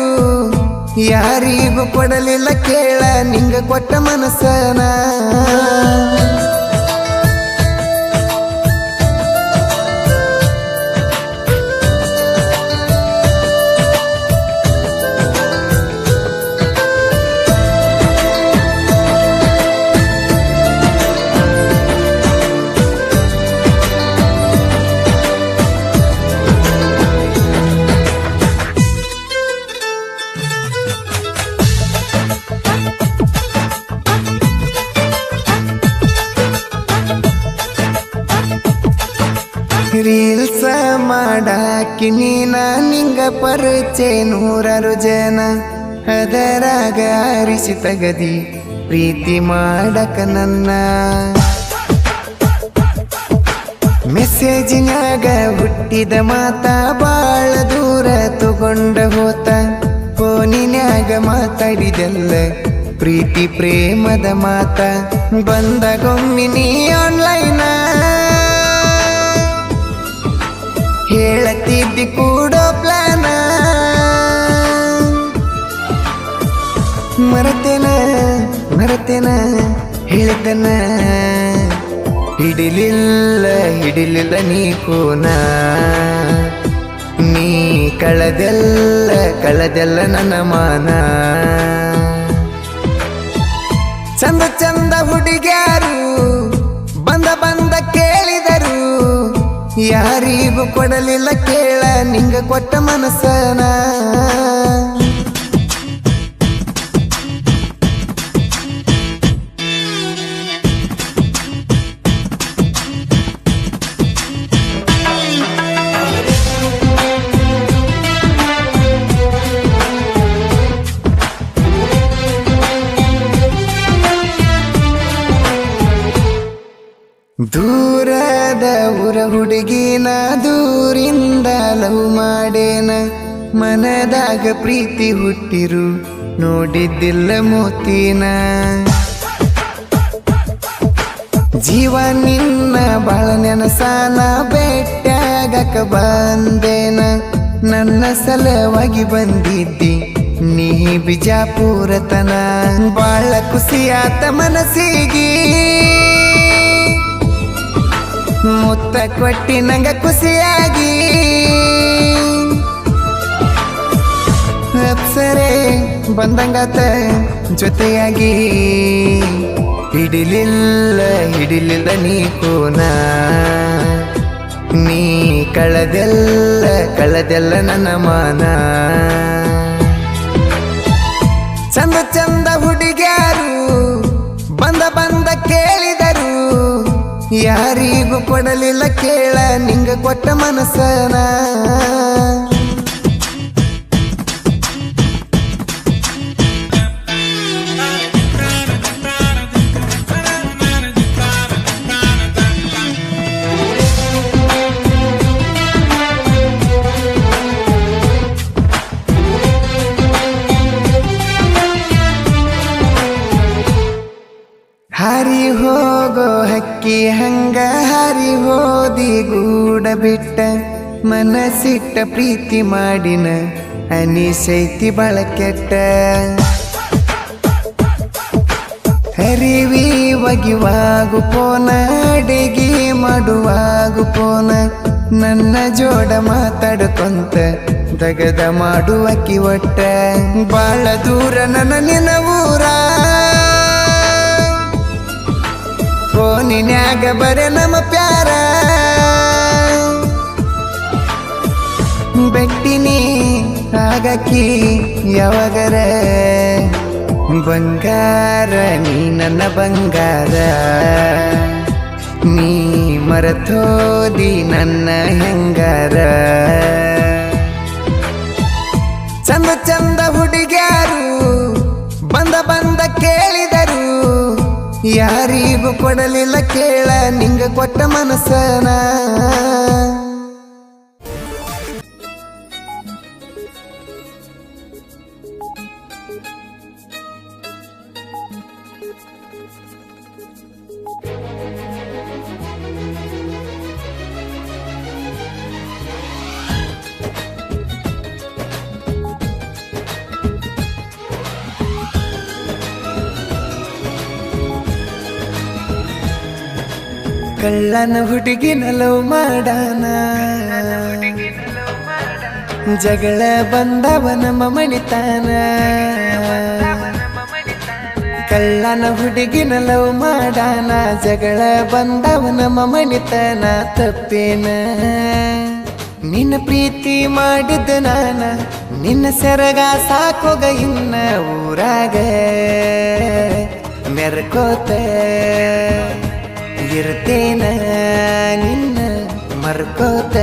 ಯಾರಿಗೂ ಕೊಡಲಿಲ್ಲ ಕೇಳ ನಿಂಗ ಕೊಟ್ಟ ಮನಸ್ಸನ ರೀಲ್ಸ ಮಾಡಾಕಿ ನೀನ ನಿಂಗ ಪರಿಚಯ ನೂರಾರು ಜನ ಅದರಾಗ ಆರಿಸಿ ತಗದಿ ಪ್ರೀತಿ ಮಾಡಕ ನನ್ನ ಮೆಸೇಜಿನಾಗ ಹುಟ್ಟಿದ ಮಾತ ಬಾಳ ದೂರ ತಗೊಂಡ ಹೋತ ಫೋನಿನ್ಯಾಗ ಮಾತಾಡಿದೆಲ್ಲ ಪ್ರೀತಿ ಪ್ರೇಮದ ಮಾತ ಬಂದಗೊಮ್ಮಿನಿ ಆನ್ಲೈನ ಹೇಳತಿದ್ದಿ ಕೂಡೋ ಪ್ಲಾನ ಮರತೇನ ಹೇಳ್ತನ ಹಿಡಿಲಿಲ್ಲ ನೀ ಕೂನ ನೀ ಕಳದೆಲ್ಲ ನನ್ನ ಮಾನ ಚಂದ ಹುಡುಗ್ಯಾರು ಬಂದ ಕೇಳಿದರು ಯಾರಿಗೂ ಕೊಡಲಿಲ್ಲ ಕೇಳ ನಿಂಗ ಕೊಟ್ಟ ಮನಸ್ಸನ ದೂರದ ಊರ ಹುಡುಗಿನ ದೂರಿಂದ ಲವ್ ಮಾಡೇನ ಮನದಾಗ ಪ್ರೀತಿ ಹುಟ್ಟಿರು ನೋಡಿದ್ದಿಲ್ಲ ಮೋತಿನ ಜೀವ ನಿನ್ನ ಬಾಳ ನೆನಸಾನ ಬೆಟ್ಟಾಗಕ ಬಂದೇನ ನನ್ನ ಸಲವಾಗಿ ಬಂದಿದ್ದಿ ನೀ ಬಿಜಾಪುರತನ ಬಾಳ ಖುಷಿಯಾತ ಮನಸ್ಸಿಗೆ ಮುತ್ತ ಕೊಟ್ಟಿ ನಂಗ ಖುಷಿಯಾಗಿ ಅಪ್ಸರೆ ಬಂದಂಗಾತ ಜೊತೆಯಾಗಿ ಹಿಡಿಲಿಲ್ಲ ನೀ ಕೂನ ನೀ ಕಳದೆಲ್ಲ ನನ್ನ ಮಾನ ಚಂದ ಹುಡುಗ್ಯಾರು ಬಂದ ಕೇಳಿದರು ಯಾರಿಗೂ ಕೊಡಲಿಲ್ಲ ಕೇಳ ನಿಂಗ ಕೊಟ್ಟ ಮನಸ್ಸನ ಹಾರಿ ಹೋಗೋ ಹಕ್ಕಿ ಹಂಗ ಹಾರಿ ಹೋದಿ ಗೂಡ ಬಿಟ್ಟ ಮನಸ್ಸಿಟ್ಟ ಪ್ರೀತಿ ಮಾಡಿನ ಅನಿಸೈತಿ ಬಾಳ ಕೆಟ್ಟ ಹರಿವಿ ಒಗಿವಾಗು ಪೋನ ಅಡಿಗೆ ಮಾಡುವಾಗು ಪೋನ ನನ್ನ ಜೋಡ ಮಾತಾಡ್ಕೊಂತ ದಗದ ಮಾಡುವಕ್ಕಿ ಒಟ್ಟ ಬಾಳ ದೂರ ನನ್ನ ನಿನ್ನ ಊರ ಫೋನಿನ್ಯಾಗ ಬರೆ ನಮ್ಮ ಪ್ಯಾರ ಬೆಟ್ಟಿನಿ ಆಗಕ್ಕಿ ಯಾವಾಗರ ಬಂಗಾರ ನೀ ನನ್ನ ಬಂಗಾರ ನೀ ಮರತೋದಿ ನನ್ನ ಹೆಂಗಾರ ಚಂದ ಹುಡುಗ್ಯಾರು ಬಂದ ಕೇಳಿದರು ಯಾರಿಗೂ ಕೊಡಲಿಲ್ಲ ಕೇಳ ನಿಂಗ ಕೊಟ್ಟ ಮನಸ್ಸನ ಕಳ್ಳನ ಹುಡುಗಿನ ಲವ್ ಮಾಡಾನ ಜಗಳ ಬಂದವ ನಮ್ಮ ಮಣಿತಾನ ಕಳ್ಳನ ಹುಡುಗಿನ ಲವ್ ಮಾಡಾನ ಜಗಳ ಬಂದವ ನಮ್ಮ ಮಣಿತಾನ ತಪ್ಪೇನ ನಿನ್ನ ಪ್ರೀತಿ ಮಾಡಿದ ನಾನ ನಿನ್ನ ಸೆರಗ ಸಾಕೋಗ ಇನ್ನ ಊರಾಗ ಮೆರ್ಕೋತ ಇರ್ತೇನ ನಿನ್ನ ಮರ್ಕೋತ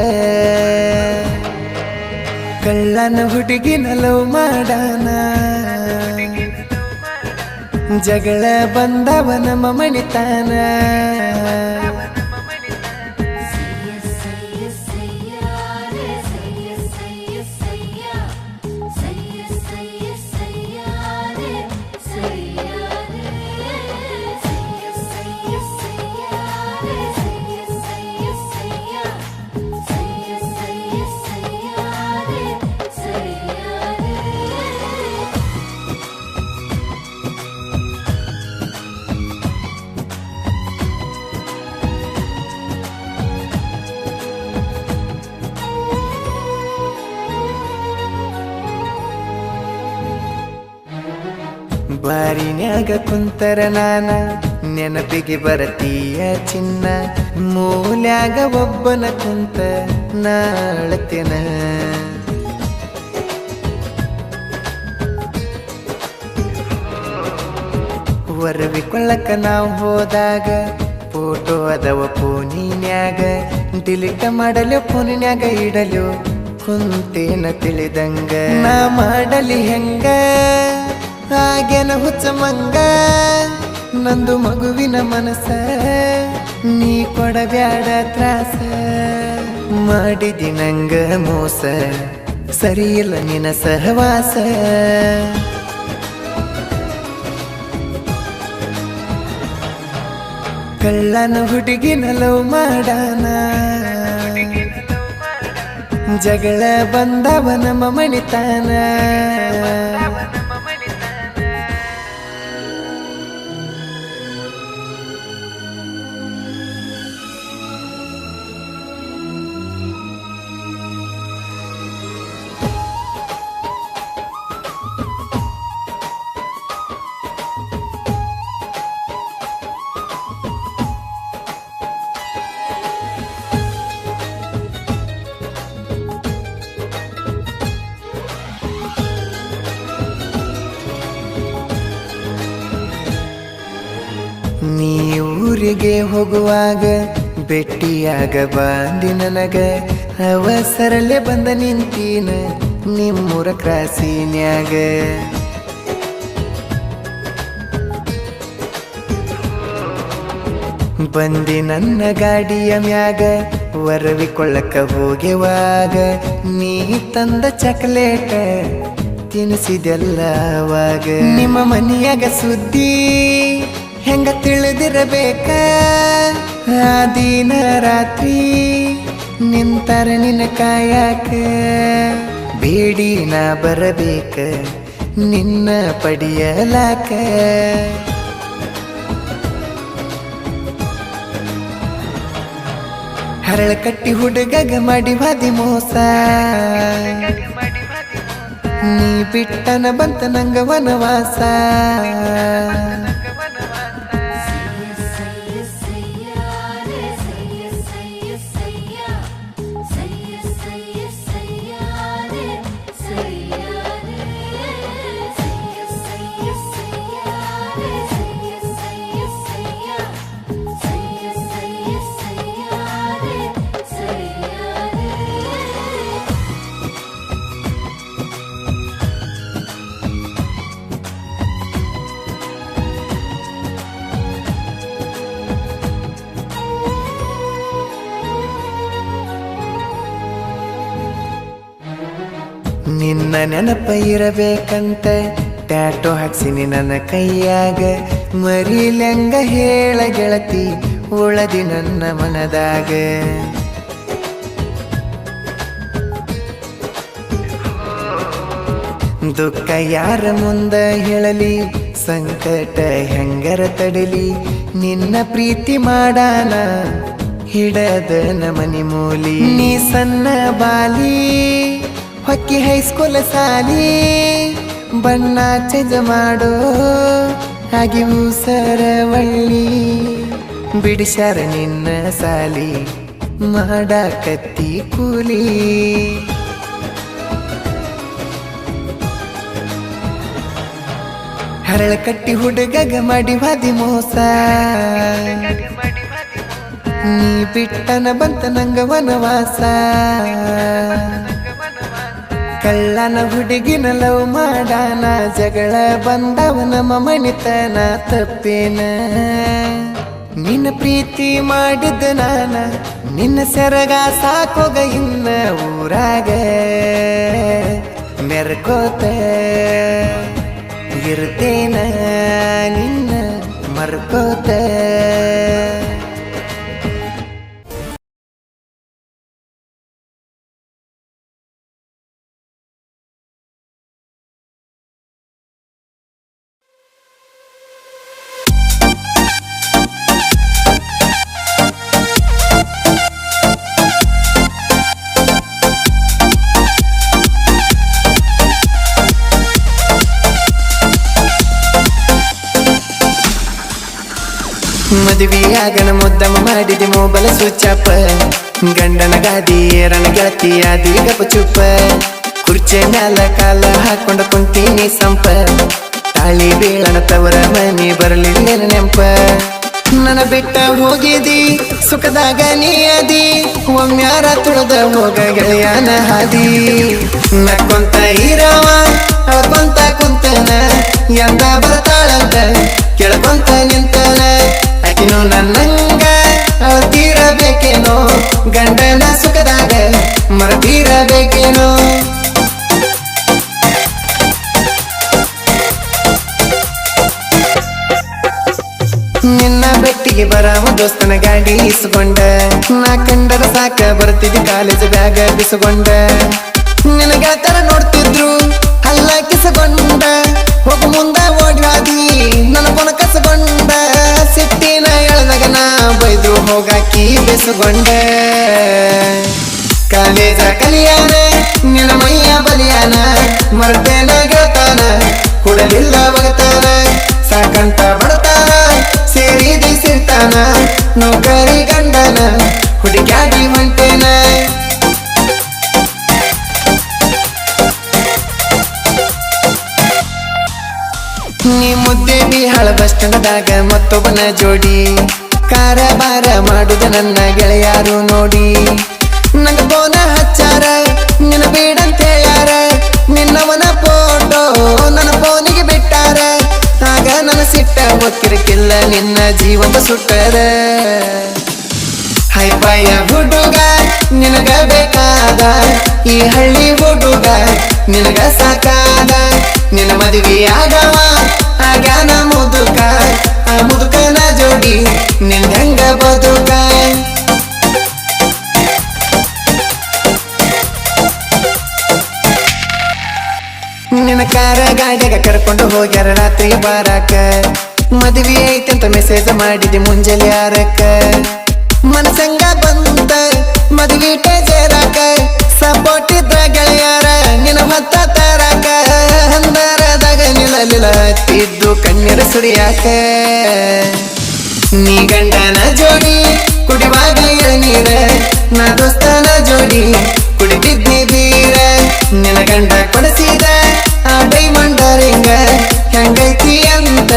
ಕಳ್ಳನ ಹುಡುಗಿನ ಲವ್ ಮಾಡಾನ ಜಗಳ ಬಂದವ ನಮ್ಮ ಮಣಿತಾನ ಬಾರಿನ್ಯಾಗ ಕುಂತರ ನಾನ ನೆನಪಿಗೆ ಬರತೀಯ ಚಿನ್ನ ಮೂಲ್ಯಾಗ ಒಬ್ಬನ ಕುಂತ ನಾಳತೆನ ವರವಿಕೊಳ್ಳಕ ನಾವು ಹೋದಾಗ ಫೋಟೋ ಅದವ ಫೋನಿನ್ಯಾಗ ಡಿಲೀಟ್ ಮಾಡಲು ಫೋನಿನ್ಯಾಗ ಇಡಲು ಕುಂತೇನ ತಿಳಿದಂಗ ನಾ ಮಾಡಲಿ ಹೆಂಗ ಹಾಗೇನ ಹುಚ್ಚ ಮಂಗ ನಂದು ಮಗುವಿನ ಮನಸ ನೀ ಕೊಡಬ್ಯಾಡ ತ್ರಾಸ ಮಾಡಿದಿ ನಂಗ ಮೋಸ ಸರಿಯಿಲ್ಲ ನಿನ ಸಹವಾಸ ಕಳ್ಳನ ಹುಡುಗಿನ ಲವ್ ಮಾಡಾನ ಜಗಳ ಬಂದವ ನಮ್ಮ ಮಣಿತಾನ ನೀ ಊರಿಗೆ ಹೋಗುವಾಗ ಭೇಟಿಯಾಗ ಬಾಂದಿ ನನಗ ಅವಸರಲ್ಲೇ ಬಂದ ನಿಂತೀನ ನಿಮ್ಮೂರ ಕ್ರಾಸಿನ್ಯಾಗ ಬಂದಿ ನನ್ನ ಗಾಡಿಯ ಮ್ಯಾಗ ವರವಿಕೊಳ್ಳಕ ಹೋಗೆವಾಗ ನೀ ತಂದ ಚಾಕ್ಲೇಟ ತಿನಿಸಿದೆಲ್ಲ ಅವಾಗ ನಿಮ್ಮ ಮನೆಯಾಗ ಸುದ್ದಿ ಹೆಂಗ ತಿಳಿದಿರಬೇಕ ಆ ದಿನ ರಾತ್ರಿ ನಿಂತರ ನಿನ್ನ ಕಾಯಕ ಬೇಡಿ ನಾ ಬರಬೇಕ ನಿನ್ನ ಪಡಿಯಲಾಕ ಹರಳ ಕಟ್ಟಿ ಹುಡುಗಗ ಮಾಡಿ ಬಾದಿ ಮೋಸ ನೀ ಬಿಟ್ಟನ ಬಂತ ನಂಗ ವನವಾಸ ನಿನ್ನ ನೆನಪ ಇರಬೇಕಂತ ಟ್ಯಾಟೋ ಹಾಕ್ಸಿನಿ ನನ್ನ ಕೈಯಾಗ ಮರಿಲೆಂಗ ಹೇಳ ಗೆಳತಿ ಉಳದಿ ನನ್ನ ಮನದಾಗ ದುಃಖ ಯಾರ ಮುಂದ ಹೇಳಲಿ ಸಂಕಟ ಹೆಂಗರ ತಡಲಿ ನಿನ್ನ ಪ್ರೀತಿ ಮಾಡಾನ ಹಿಡದ ನಮನಿ ಮೂಲಿ ನೀ ಸಣ್ಣ ಬಾಲಿ ಹೊಕ್ಕಿ ಹೈಸ್ಕೂಲ ಸಾಲಿ ಬಣ್ಣ ಚೇಂಜ್ ಮಾಡೋ ಹಾಗೆ ಸರವಳ್ಳಿ ಬಿಡಿಸ್ಯಾರ ನಿನ್ನ ಸಾಲಿ ಮಾಡಾಕತ್ತಿ ಕೂಲಿ ಹರಳ ಕಟ್ಟಿ ಹುಡುಗಗ ಮಾಡಿ ಬಾದಿ ಮೋಸ ನೀ ಬಿಟ್ಟನ ಬಂತ ನಂಗ ವನವಾಸ ಕಳ್ಳನ ಹುಡುಗಿನ ಲವ್ ಮಾಡಾನ ಜಗಳ ಬಂದವ ನಮ್ಮ ಮಣಿತನ ತಪ್ಪೇನ ನಿನ್ನ ಪ್ರೀತಿ ಮಾಡಿದ್ದ ನಾನ ನಿನ್ನ ಸೆರಗ ಸಾಕೋಗ ಇನ್ನ ಊರಾಗ ಮೆರ್ಕೋತ ಇರ್ತೇನ ನಿನ್ನ ಮರ್ಕೋತ ಮದುವೆಯಾಗನ ಮುದ್ದಮ ಮಾಡಿದೆ ಮೊಬೈಲ್ ಸ್ವಿಚ್ ಅಪ್ ಗಂಡನ ಗಾದಿ ಏರನ ಗೆಳತಿಯ ದೀಗಪ ಚುಪ್ಪ ಕುರ್ಚೆ ಮ್ಯಾಲ ಕಾಲ ಹಾಕೊಂಡ ಕುಂತೀನಿ ಸಂಪ ತಾಳಿ ಬೀಳನ ತವರ ಮನಿ ಬರಲಿಲ್ಲ ನೆಂಪ ನನ್ನ ಬಿಟ್ಟ ಹೋಗಿದಿ ಸುಖದಾಗ ನೀ ಅದಿ ಒಮ್ಮ್ಯಾರ ತುಳದ ಹೋಗ ಗೆಳೆಯನ ಹಾದಿ ನಕ್ಕೊಂತ ಇರವ ಅಳ್ಕೊಂತ ಕುಂತನ ಎಂದ ಬರ್ತಾಳಂತ ಕೆಳಕೊಂತ ನಿಂತನ ಆಕಿನು ನನ್ನಂಗ ಅಳ್ತಿರಬೇಕೇನೋ ಗಂಡನ ಸುಖದಾಗ ಮರತಿರಬೇಕೇನೋ ನಿನ್ನ ಬೆಟ್ಟಿಗೆ ಬರಾವ ದೋಸ್ತನ ಗಾಡಿ ಇಸ್ಕೊಂಡ ನಾ ಕಂಡರ ಸಾಕ ಬರ್ತಿದ್ದಿ ಕಾಲೇಜ್ ಬ್ಯಾಗ ಬಿಸ್ಕೊಂಡ ನಿನ್ನ ಗೆಳತರ ನೋಡ್ತಿದ್ರು ಅಲ್ಲ ಕಿಸಗೊಂಡ ಹೋಗು ಮುಂದ ಓಡ್ಯಾದಿ ನನ್ನ ಕೊನ ಕಸಗೊಂಡ ಸಿಟ್ಟಿನ ಎಳ್ದಾಗ ನಾ ಬೈದ್ರು ಹೋಗಾಕಿ ಬೆಸಗೊಂಡ ಕಾಲೇಜ ಕಲಿಯಾನ ನಿನ್ನ ಮೈಯ ಬಲಿಯಾನ ಮರ್ತೇನ ಗೆಳತಾನ ಕೊಡಲಿಲ್ಲ ಬಗತಾನ ಸಾಕಂತ ಬಡತಾನ ಸೇರಿದಿ ಸಿರ್ತಾನ ನೌಕರಿ ಗಂಡನ ಹುಡುಕ್ಯಾಡಿ ಹೊಂಟೇನ ನೀ ಮುದ್ದೆ ಬಿಹಾಳ ಬಸ್ ಸ್ಟ್ಯಾಂಡ್ದಾಗ ಮತ್ತೊಬ್ಬನ ಜೋಡಿ ಕಾರಬಾರ ಮಾಡುದ ನನ್ನ ಗೆಳೆಯಾರು ನೋಡಿ ನಂಗ ಫೋನ ಹಚ್ಚಾರ ನಿನ್ನ ಬೇಡಂತ ಹೇಳ್ಯಾರ ನಿನ್ನವನ ಫೋಟೋ ನನ್ನ ಫೋನಿಗೆ ಬಿಟ್ಟಾರ ಆಗ ನನ್ನ ಸಿಟ್ಟ ಒಕ್ಕಿರಕ್ಕಿಲ್ಲ ನಿನ್ನ ಜೀವಂತ ಸುಟ್ಟರ ಹೈಪಾಯ ಹುಡುಗ ನಿನಗ ಬೇಕಾದ ಈ ಹಳ್ಳಿ ಹುಡುಗ ನಿನಗ ಸಾಕಾದ ನಿನ್ನ ಮದುವೆ ಆಗವ ಆಗ್ಯಾನ ಮುದುಕ ಆ ಮುದುಕನ ಜೋಡಿ ನಿಂದಂಗ ಬದುಕ ನಿನ್ನ ಕಾರ ಗಾಡಿಯಾಗ ಕರ್ಕೊಂಡು ಹೋಗ್ಯಾರ ರಾತ್ರಿ ಬಾರಾಕ ಮದುವೆ ಐತಂತ ಮೆಸೇಜ್ ಮಾಡಿದೆ ಮುಂಜಾನೆ 6ಕ್ಕ ಮನಸಂಗ ಬಂತ ಮದುವೆ ಟೇಜರಾಕ ಸಪೋರ್ಟ್ ಇದ್ರ ಗೆಳೆಯಾರ ನಿನ್ನ ಮತ್ತ ತರಾಕ ಹಂದರದಾಗ ನಿಲ್ಲಲಿಲ್ಲ ಹತ್ತಿದ್ದು ಕಣ್ಣೀರ ಸುರಿಯಾಕ ನೀ ಗಂಡನ ಜೋಡಿ ಕುಡಿವಾಗ ನೀರ ನಾ ದೋಸ್ತನ ಜೋಡಿ ಕುಡಿತಿದ್ದಿ ಬೀರ ನಿನ್ನ ಗಂಡ ಕೊಡಿಸಿದ ಆ ಡೈಮಂಡ್ ರಿಂಗ ಹೆಂಗೈತಿ ಅಂತ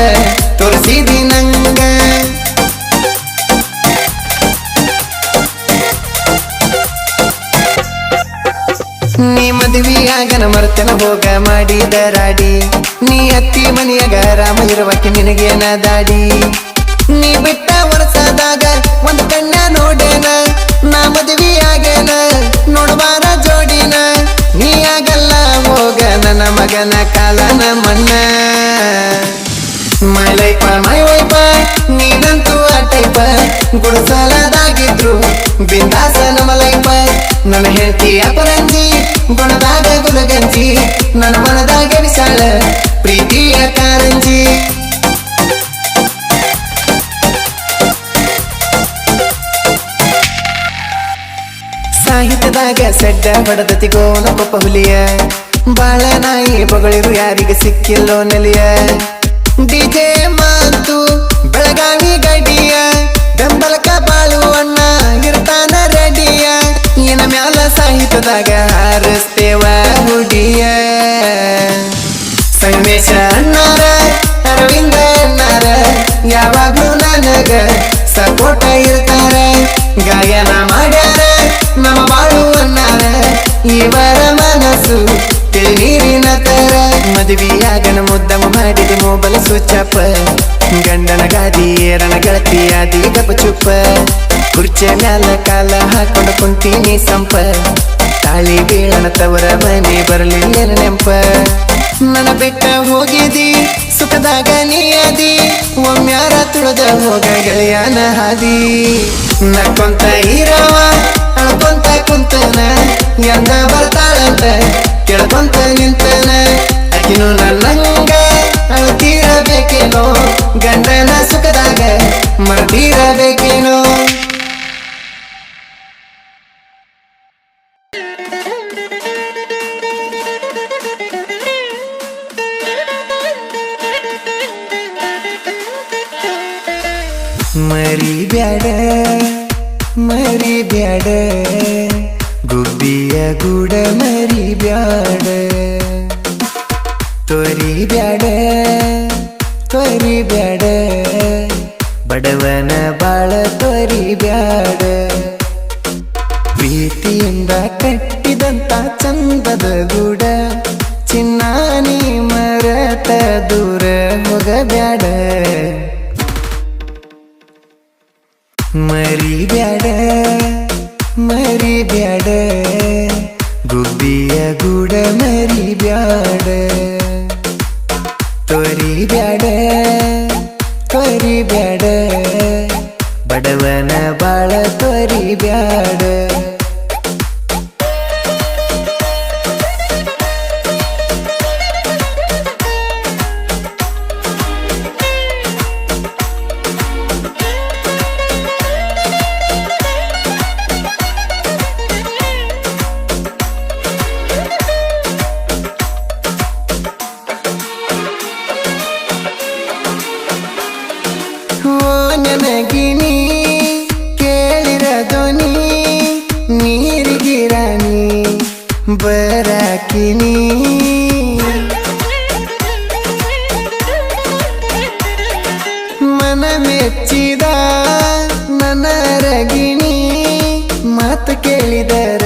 ತೋರಿಸಿದಿ ನಂಗ ನೀ ಮದುವೆಯಾಗನ ಮರ್ತನ ಹೋಗ ಮಾಡಿದ ರಾಡಿ ನೀ ಅತ್ತಿ ಮನೆಯಾಗ ರಾಮ ಇರುವಕ್ಕೆ ನಿನಗೇನ ದಾಡಿ ನೀ ಬಿಟ್ಟ ವರ್ಷದಾಗ ಒಂದು ಕಣ್ಣ ನೋಡೇನ ನಾ ಮದುವೆಯಾಗೇನ ನೋಡ್ಬಾರ ಜೋಡಿನ ನೀ ಆಗಲ್ಲ ಹೋಗ ನನ್ನ ಮಗನ ಕಾಲನ ಮಣ್ಣ ಮೈ ಲೈಫ ಮೈ ವೈಫ ನೀನಂತೂ ಆ ಟೈಪ ಗುಡಸಾಲದಾಗಿದ್ರು ಬಿಂದಾಸ ನಮ್ಮ ಲೈಫ ನನ್ನ ಹೆಂಡತಿ ಅಪರಂಜಿ ಗುಣದಾಗ ಗುಲಗಂಜಿ ನನ್ನ ಮನದಾಗ ವಿಶಾಲ ಪ್ರೀತಿಯ ಕಾರಂಜಿ ಸಾಹಿತ್ಯದಾಗ ಸಡ್ಡ ಬಡದತಿ ಗೋನ ಕೊಪ್ಪ ಹುಲಿಯ ಬಾಳ ನಾಯಿ ಬಗಳಿರು ಯಾರಿಗೆ ಸಿಕ್ಕಿಲ್ಲೋ ನೆಲಿಯ ಡಿಜೆ ಮಾತು ಬೆಳಗಾವಿ ಗಡಿಯ ಬೆಂಬಲಕ ಬಾಳು ಅಣ್ಣ ಇರ್ತಾನ ರೆಡಿಯ ಏನ ಮ್ಯಾಲ ಸಾಹಿತ್ಯದಾಗ ಹಾರಿಸ್ತೇವ ಹುಡಿಯ ಸಂಗಮೇಶ ಅಣ್ಣಾರ ಅರವಿಂದ ಅಣ್ಣಾರ ಯಾವಾಗ್ಲೂ ನನಗ ಸಪೋಟ ಇರ್ತಾರ ಗಾಯನ ಮಾಡ್ಯಾರ ನಮ್ಮ ಬಾಳು ಅನ್ನಾರ ಇವರ ಮನಸ್ಸು ನೀರಿನ ತರ ಮದುವೆಯಾಗನ ಮುದ್ದಮ ಮಾಡಿದೆ ಮೊಬೈಲ್ ಸ್ವಿಚ್ ಗಂಡನ ಗಾದಿ ಏರನ ಗೆಳತಿ ಆದಿ ಗಪ ಚುಪ್ಪ ಕುರ್ಚೆ ಮ್ಯಾಲ ಕಾಲ ಹಾಕೊಂಡು ಕುಂತೀನಿ ಸಂಪ ತಾಳಿ ಬೀಳನ ತವರ ಮನೆ ಬರಲಿಲ್ಲ ನೆಂಪ ನನ್ನ ಬಿಟ್ಟ ಹೋಗಿದಿ ಸುಖದಾಗ ನೀ ಅದಿ ಒಮ್ಮ್ಯಾರ ತುಳದ ಹೋಗ ಗೆಳೆಯನ ಹಾದಿ ನಕ್ಕೊಂತ ಇರವ ಅಳ್ಕೊಂತ ಕುಂತನ ಎಂದ ಬರ್ತಾಳಂತ ಕೇಳ್ಕೊಂತ ನಿಂತನ ಅಕಿನು ನನ್ನಂಗ ಅಳ್ತಿರಬೇಕೇನೋ ಗಂಡನ ಸುಖದಾಗ ಮರ್ತಿರಬೇಕೇನೋ ಮರಿ ಬ್ಯಾಡ ಗುಬ್ಬಿಯ ಗೂಡ ಮರಿ ಬ್ಯಾಡ ತೋರಿ ಬ್ಯಾಡ ಬಡವನ ಬಾಳ ತೋರಿ ಬ್ಯಾಡ ಪ್ರೀತಿಯಿಂದ ಕಟ್ಟಿದಂತ ಚಂದದ ಗೂಡ ಚಿನ್ನಾನಿ ಮರತ ದೂರ ಹೋಗಬ್ಯಾಡ ಮರಿ ಬ್ಯಾಡ ಗುಬ್ಬಿಯ ಗೂಡ ಮರಿ ಬ್ಯಾಡ ತೋರಿ ಬ್ಯಾಡ ಬಡವನ ಬಾಳ ತೋರಿ ಬ್ಯಾಡ ನನಗಿನಿ ಕೇಳಿರ ಧ್ವನಿ ನೀರಿಗಿರಾನಿ ಬರಾಕಿನಿ ಮನ ಮೆಚ್ಚಿದ ನನ್ನ ರಗಿಣಿ ಮಾತು ಕೇಳಿದರ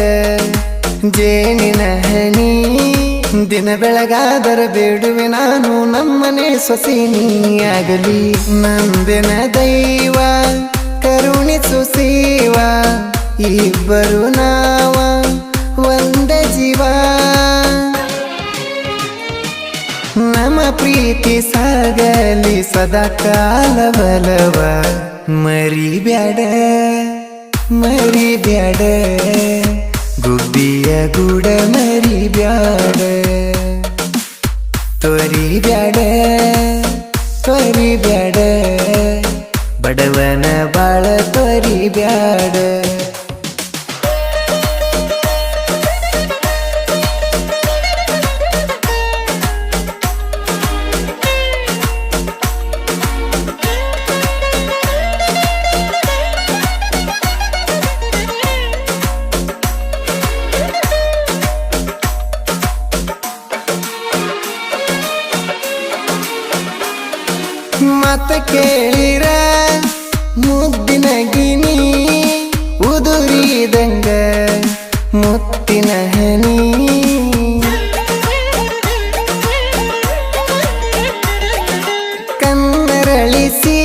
ಜೇನಿನ ಹನಿ ದಿನ ಬೆಳಗಾದರ ಬೇಡುವೆ ನಾನು ನಮ್ಮನೆ ಸೊಸಿನಿ ಆಗಲಿ ನಂದಿನ ದೈವ ಕರುಣಿಸು ಸೇವ ಇಬ್ಬರು ನಾವ ಒಂದೇ ಜೀವ ನಮ್ಮ ಪ್ರೀತಿ ಸಾಗಲಿ ಸದಾ ಕಾಲವಲವ ಮರಿ ಬ್ಯಾಡ ಗುಬ್ಬಿಯ ಗೂಡ ಮರಿ ಬ್ಯಾಡ ತೋರಿ ಬ್ಯಾಡ ಬಡವನ ಬಾಳ ತೋರಿ ಬ್ಯಾಡ ಮತ ಕೇಳಿರ ಮುದ್ದಿನ ಗಿನಿ ಉದುರಿದಂಗ ಮುತ್ತಿನ ಹನಿ ಕನ್ನರಳಿಸಿ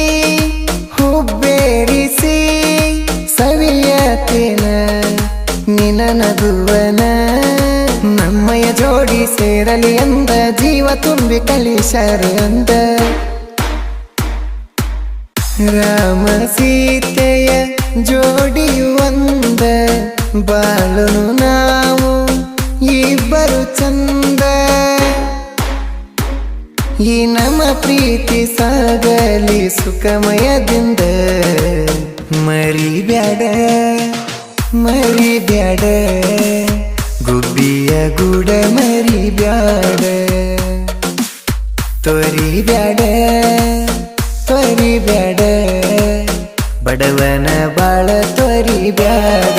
ಹುಬ್ಬೇರಿಸಿ ಸವಿಯತೇನ ನಿನ ನಗುವನ ನಮ್ಮಯ ಜೋಡಿ ಸೇರಲಿ ಅಂದ ಜೀವ ತುಂಬಿ ಕಳಿಸರ ಅಂದ ರಾಮ ಸೀತೆಯ ಜೋಡಿಯು ಒಂದ ಬಾಳನು ನಾವು ಇಬ್ಬರು ಚಂದ ಈ ನಮ್ಮ ಪ್ರೀತಿ ಸಾಗಲಿ ಸುಖಮಯದಿಂದ ಮರಿ ಬ್ಯಾಡ ಗುಬ್ಬಿಯ ಗೂಡ ಮರಿ ಬ್ಯಾಡ ತೋರಿ ಬ್ಯಾಡ ಬಡವನ ಬಾಳ ತೋರಿ ಬ್ಯಾಡ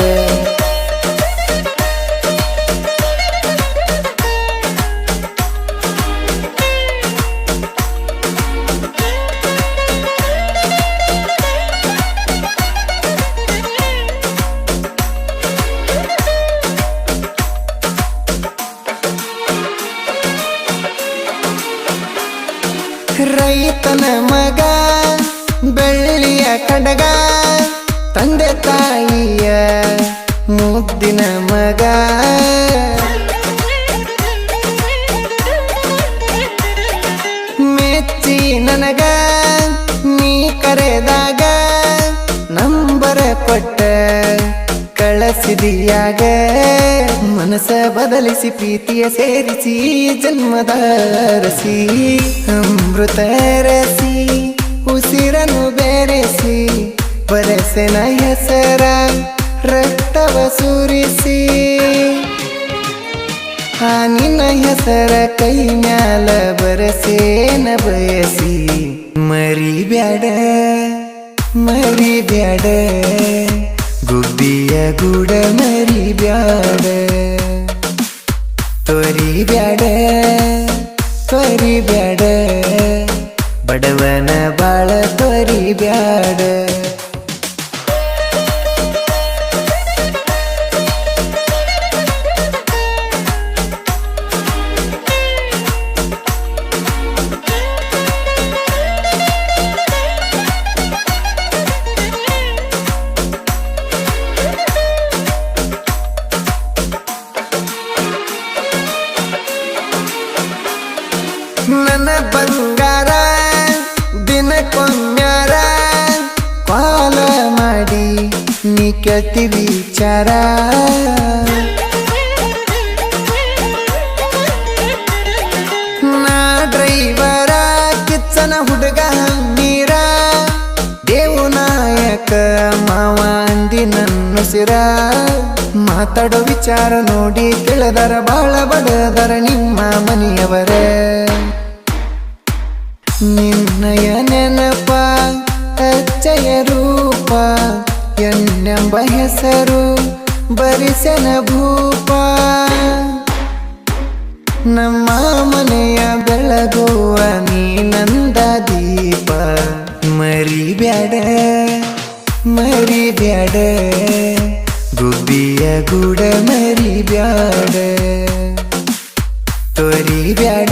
ಖಡ್ಗ ತಂದೆ ತಾಯಿಯ ಮುದ್ದಿನ ಮಗ ಮೆಚ್ಚಿ ನನಗ ನೀ ಕರೆದಾಗ ನಂಬರ ಕೊಟ್ಟ ಕಳಸಿದಿಯಾಗ ಮನಸ ಬದಲಿಸಿ ಪ್ರೀತಿಯ ಸೇರಿಸಿ ಜನ್ಮದ ರಸಿ ಅಮೃತ ರಸಿ ಉಸಿರನ್ನು ಬೆರೆಸಿ ಬರಸೆನ ಹೆಸರ ರಕ್ತವ ಸುರಿಸಿ ಆ ನಿನ್ನ ಹೆಸರ ಕೈ ಮ್ಯಾಲ ಬರಸೇನ ಬಯಸಿ ಮರಿಬ್ಯಾಡ ಮರಿಬ್ಯಾಡ ಗುಬ್ಬಿಯ ಗೂಡ ಮರಿಬ್ಯಾಡ ತೊರಿಬ್ಯಾಡ ತೊರಿಬ್ಯಾಡ ಬಡವನ ಬಾಳ ತೊರಿಬ್ಯಾಡ ನನ್ನ ಬಂಗಾರ ದಿನಕ್ಕೊಮ್ಮ್ಯಾರ ಕಾಲ ಮಾಡಿ ನೀ ಕೇಳ್ತಿ ವಿಚಾರ ನಾ ಡ್ರೈವರ ಕಿಚ್ಚನ ಹುಡುಗ ನೀರ ದೇವು ನಾಯಕ ಮಾವ ಅಂದಿ ನನ್ನ ಸಿರ ಮಾತಾಡೋ ವಿಚಾರ ನೋಡಿ ತಿಳಿದರ ಬಾಳ ಬಡದರ ನಿಮ್ಮ ಮನೆಯವರ ನಿನ್ನಯ ನೆನಪ ಅಚ್ಚಯ ರೂಪ ಎನ್ನೆಂಬ ಹೆಸರು ಬರಿಸನ ಭೂಪ ನಮ್ಮ ಮನೆಯ ಬೆಳಗುವ ನೀನಂದ ದೀಪ ಮರಿಬ್ಯಾಡ ಮರಿಬ್ಯಾಡ ಗುಬ್ಬಿಯ ಗೂಡ ಮರಿಬ್ಯಾಡ ತೊರಿಬ್ಯಾಡ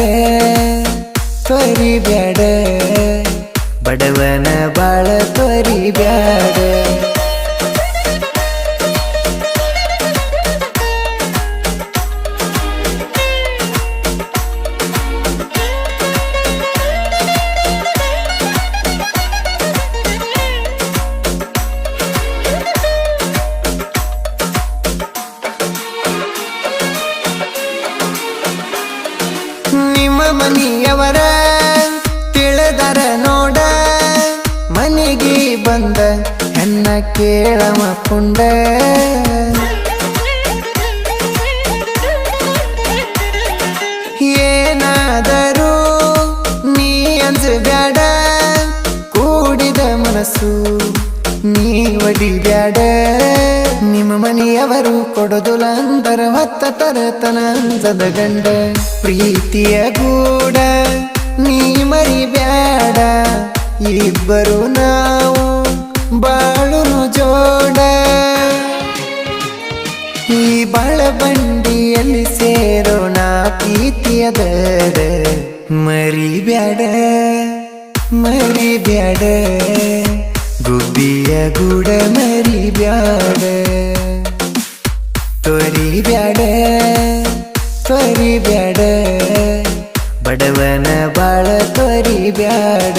ತೊರಿಬ್ಯಾಡ ಬಡವನ ಬಾಳ ತೊರಿಬ್ಯಾಡ ನಿಮ್ಮ ಮನೆಯವರ ತಿಳಿದರ ನೋಡ ಮನೆಗೆ ಬಂದ ಹೆಣ್ಣ ಕೇಳಮ ಪುಂಡ ಏನಾದರೂ ನೀ ಅಂಜಬ್ಯಾಡ ಕೂಡಿದ ಮನಸ್ಸು ನೀ ಒಡಿಬ್ಯಾಡ ನಿಮ್ಮ ಮನೆಯವರು ಕೊಡೋದುಲ ಅಂದರ ಹೊತ್ತ ತರತನ ಅಂಜದ ಗಂಡ ಪ್ರೀತಿಯ ಗೂಡ ನೀ ಮರಿಬ್ಯಾಡ ಇಬ್ಬರು ನಾವು ಬಾಳುನು ಜೋಡ ಈ ಬಾಳ ಬಂಡಿಯಲ್ಲಿ ಸೇರೋಣ ಪ್ರೀತಿಯ ದರ ಮರಿಬ್ಯಾಡ ಮರಿಬ್ಯಾಡ ಗುಬ್ಬಿಯ ಗೂಡ ಮರಿಬ್ಯಾಡ ತೊರಿಬ್ಯಾಡ ತೊರಿಬ್ಯಾಡ ಬಡವನ ಬಾಳ ತೊರಿಬ್ಯಾಡ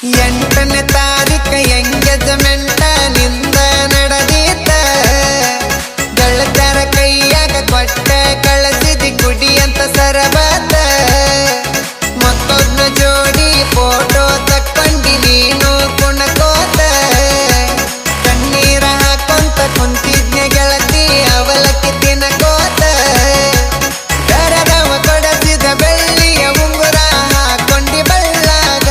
8ನೇ ತಾರೀಕ ಎಂಗೇಜ್ಮೆಂಟ ನಿಂದ ನಡೆದೀತ ಗೆಳತ್ಯಾರ ಕೈಯಾಗ ಕೊಟ್ಟ ಕಳಸಿದಿ ಕುಡಿ ಅಂತ ಸರಬಾತ ಮತ್ತೊಬ್ಬ ಜೋಡಿ ಫೋಟೋ ತಕ್ಕೊಂಡಿ ನೀನು ಕುಣಕೋತ ಕಣ್ಣೀರ ಹಾಕೊಂತ ಕುಂತಿದ್ನೆ ಗೆಳತಿ ಅವಲಕ್ಕಿ ತಿನ್ನಕೋತ ಗರಗವ ಕೊಡಸಿದ ಬೆಳ್ಳಿಯ ಉಂಗುರ ಹಾಕೊಂಡಿ ಬಳ್ಳಾಗ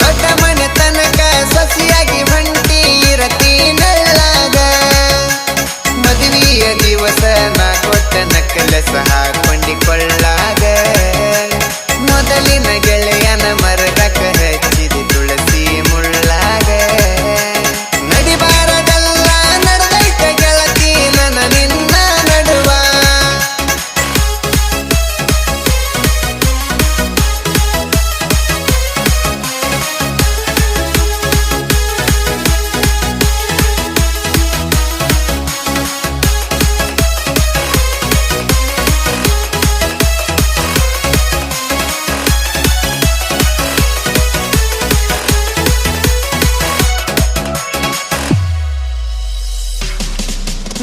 ದೊಡ್ಡ ಮನೆ ತನಕ ಸೊಸಿಯಾಗಿ ಹೊಂಟಿ ಇರತಿ ನಳ್ಳಾಗ ಮದುವೆಯ ದಿವಸ ನಾ ಕೊಟ್ಟ ನಕಲಸ ಹಾಕೊಂಡಿ ಕೊಳ್ಳಾಗ ಮೊದಲಿನ ಗೆಳೆಯನ ಮರಗಕ ಹಚ್ಚಿದಿ ತುಳಸಿ ಮುಳ್ಳಾಗ ನಡಿಬಾರದಲ್ಲ ನಡೆದೈತ ಗೆಳತಿ ನನ್ನ ನಿನ್ನ ನಡುವ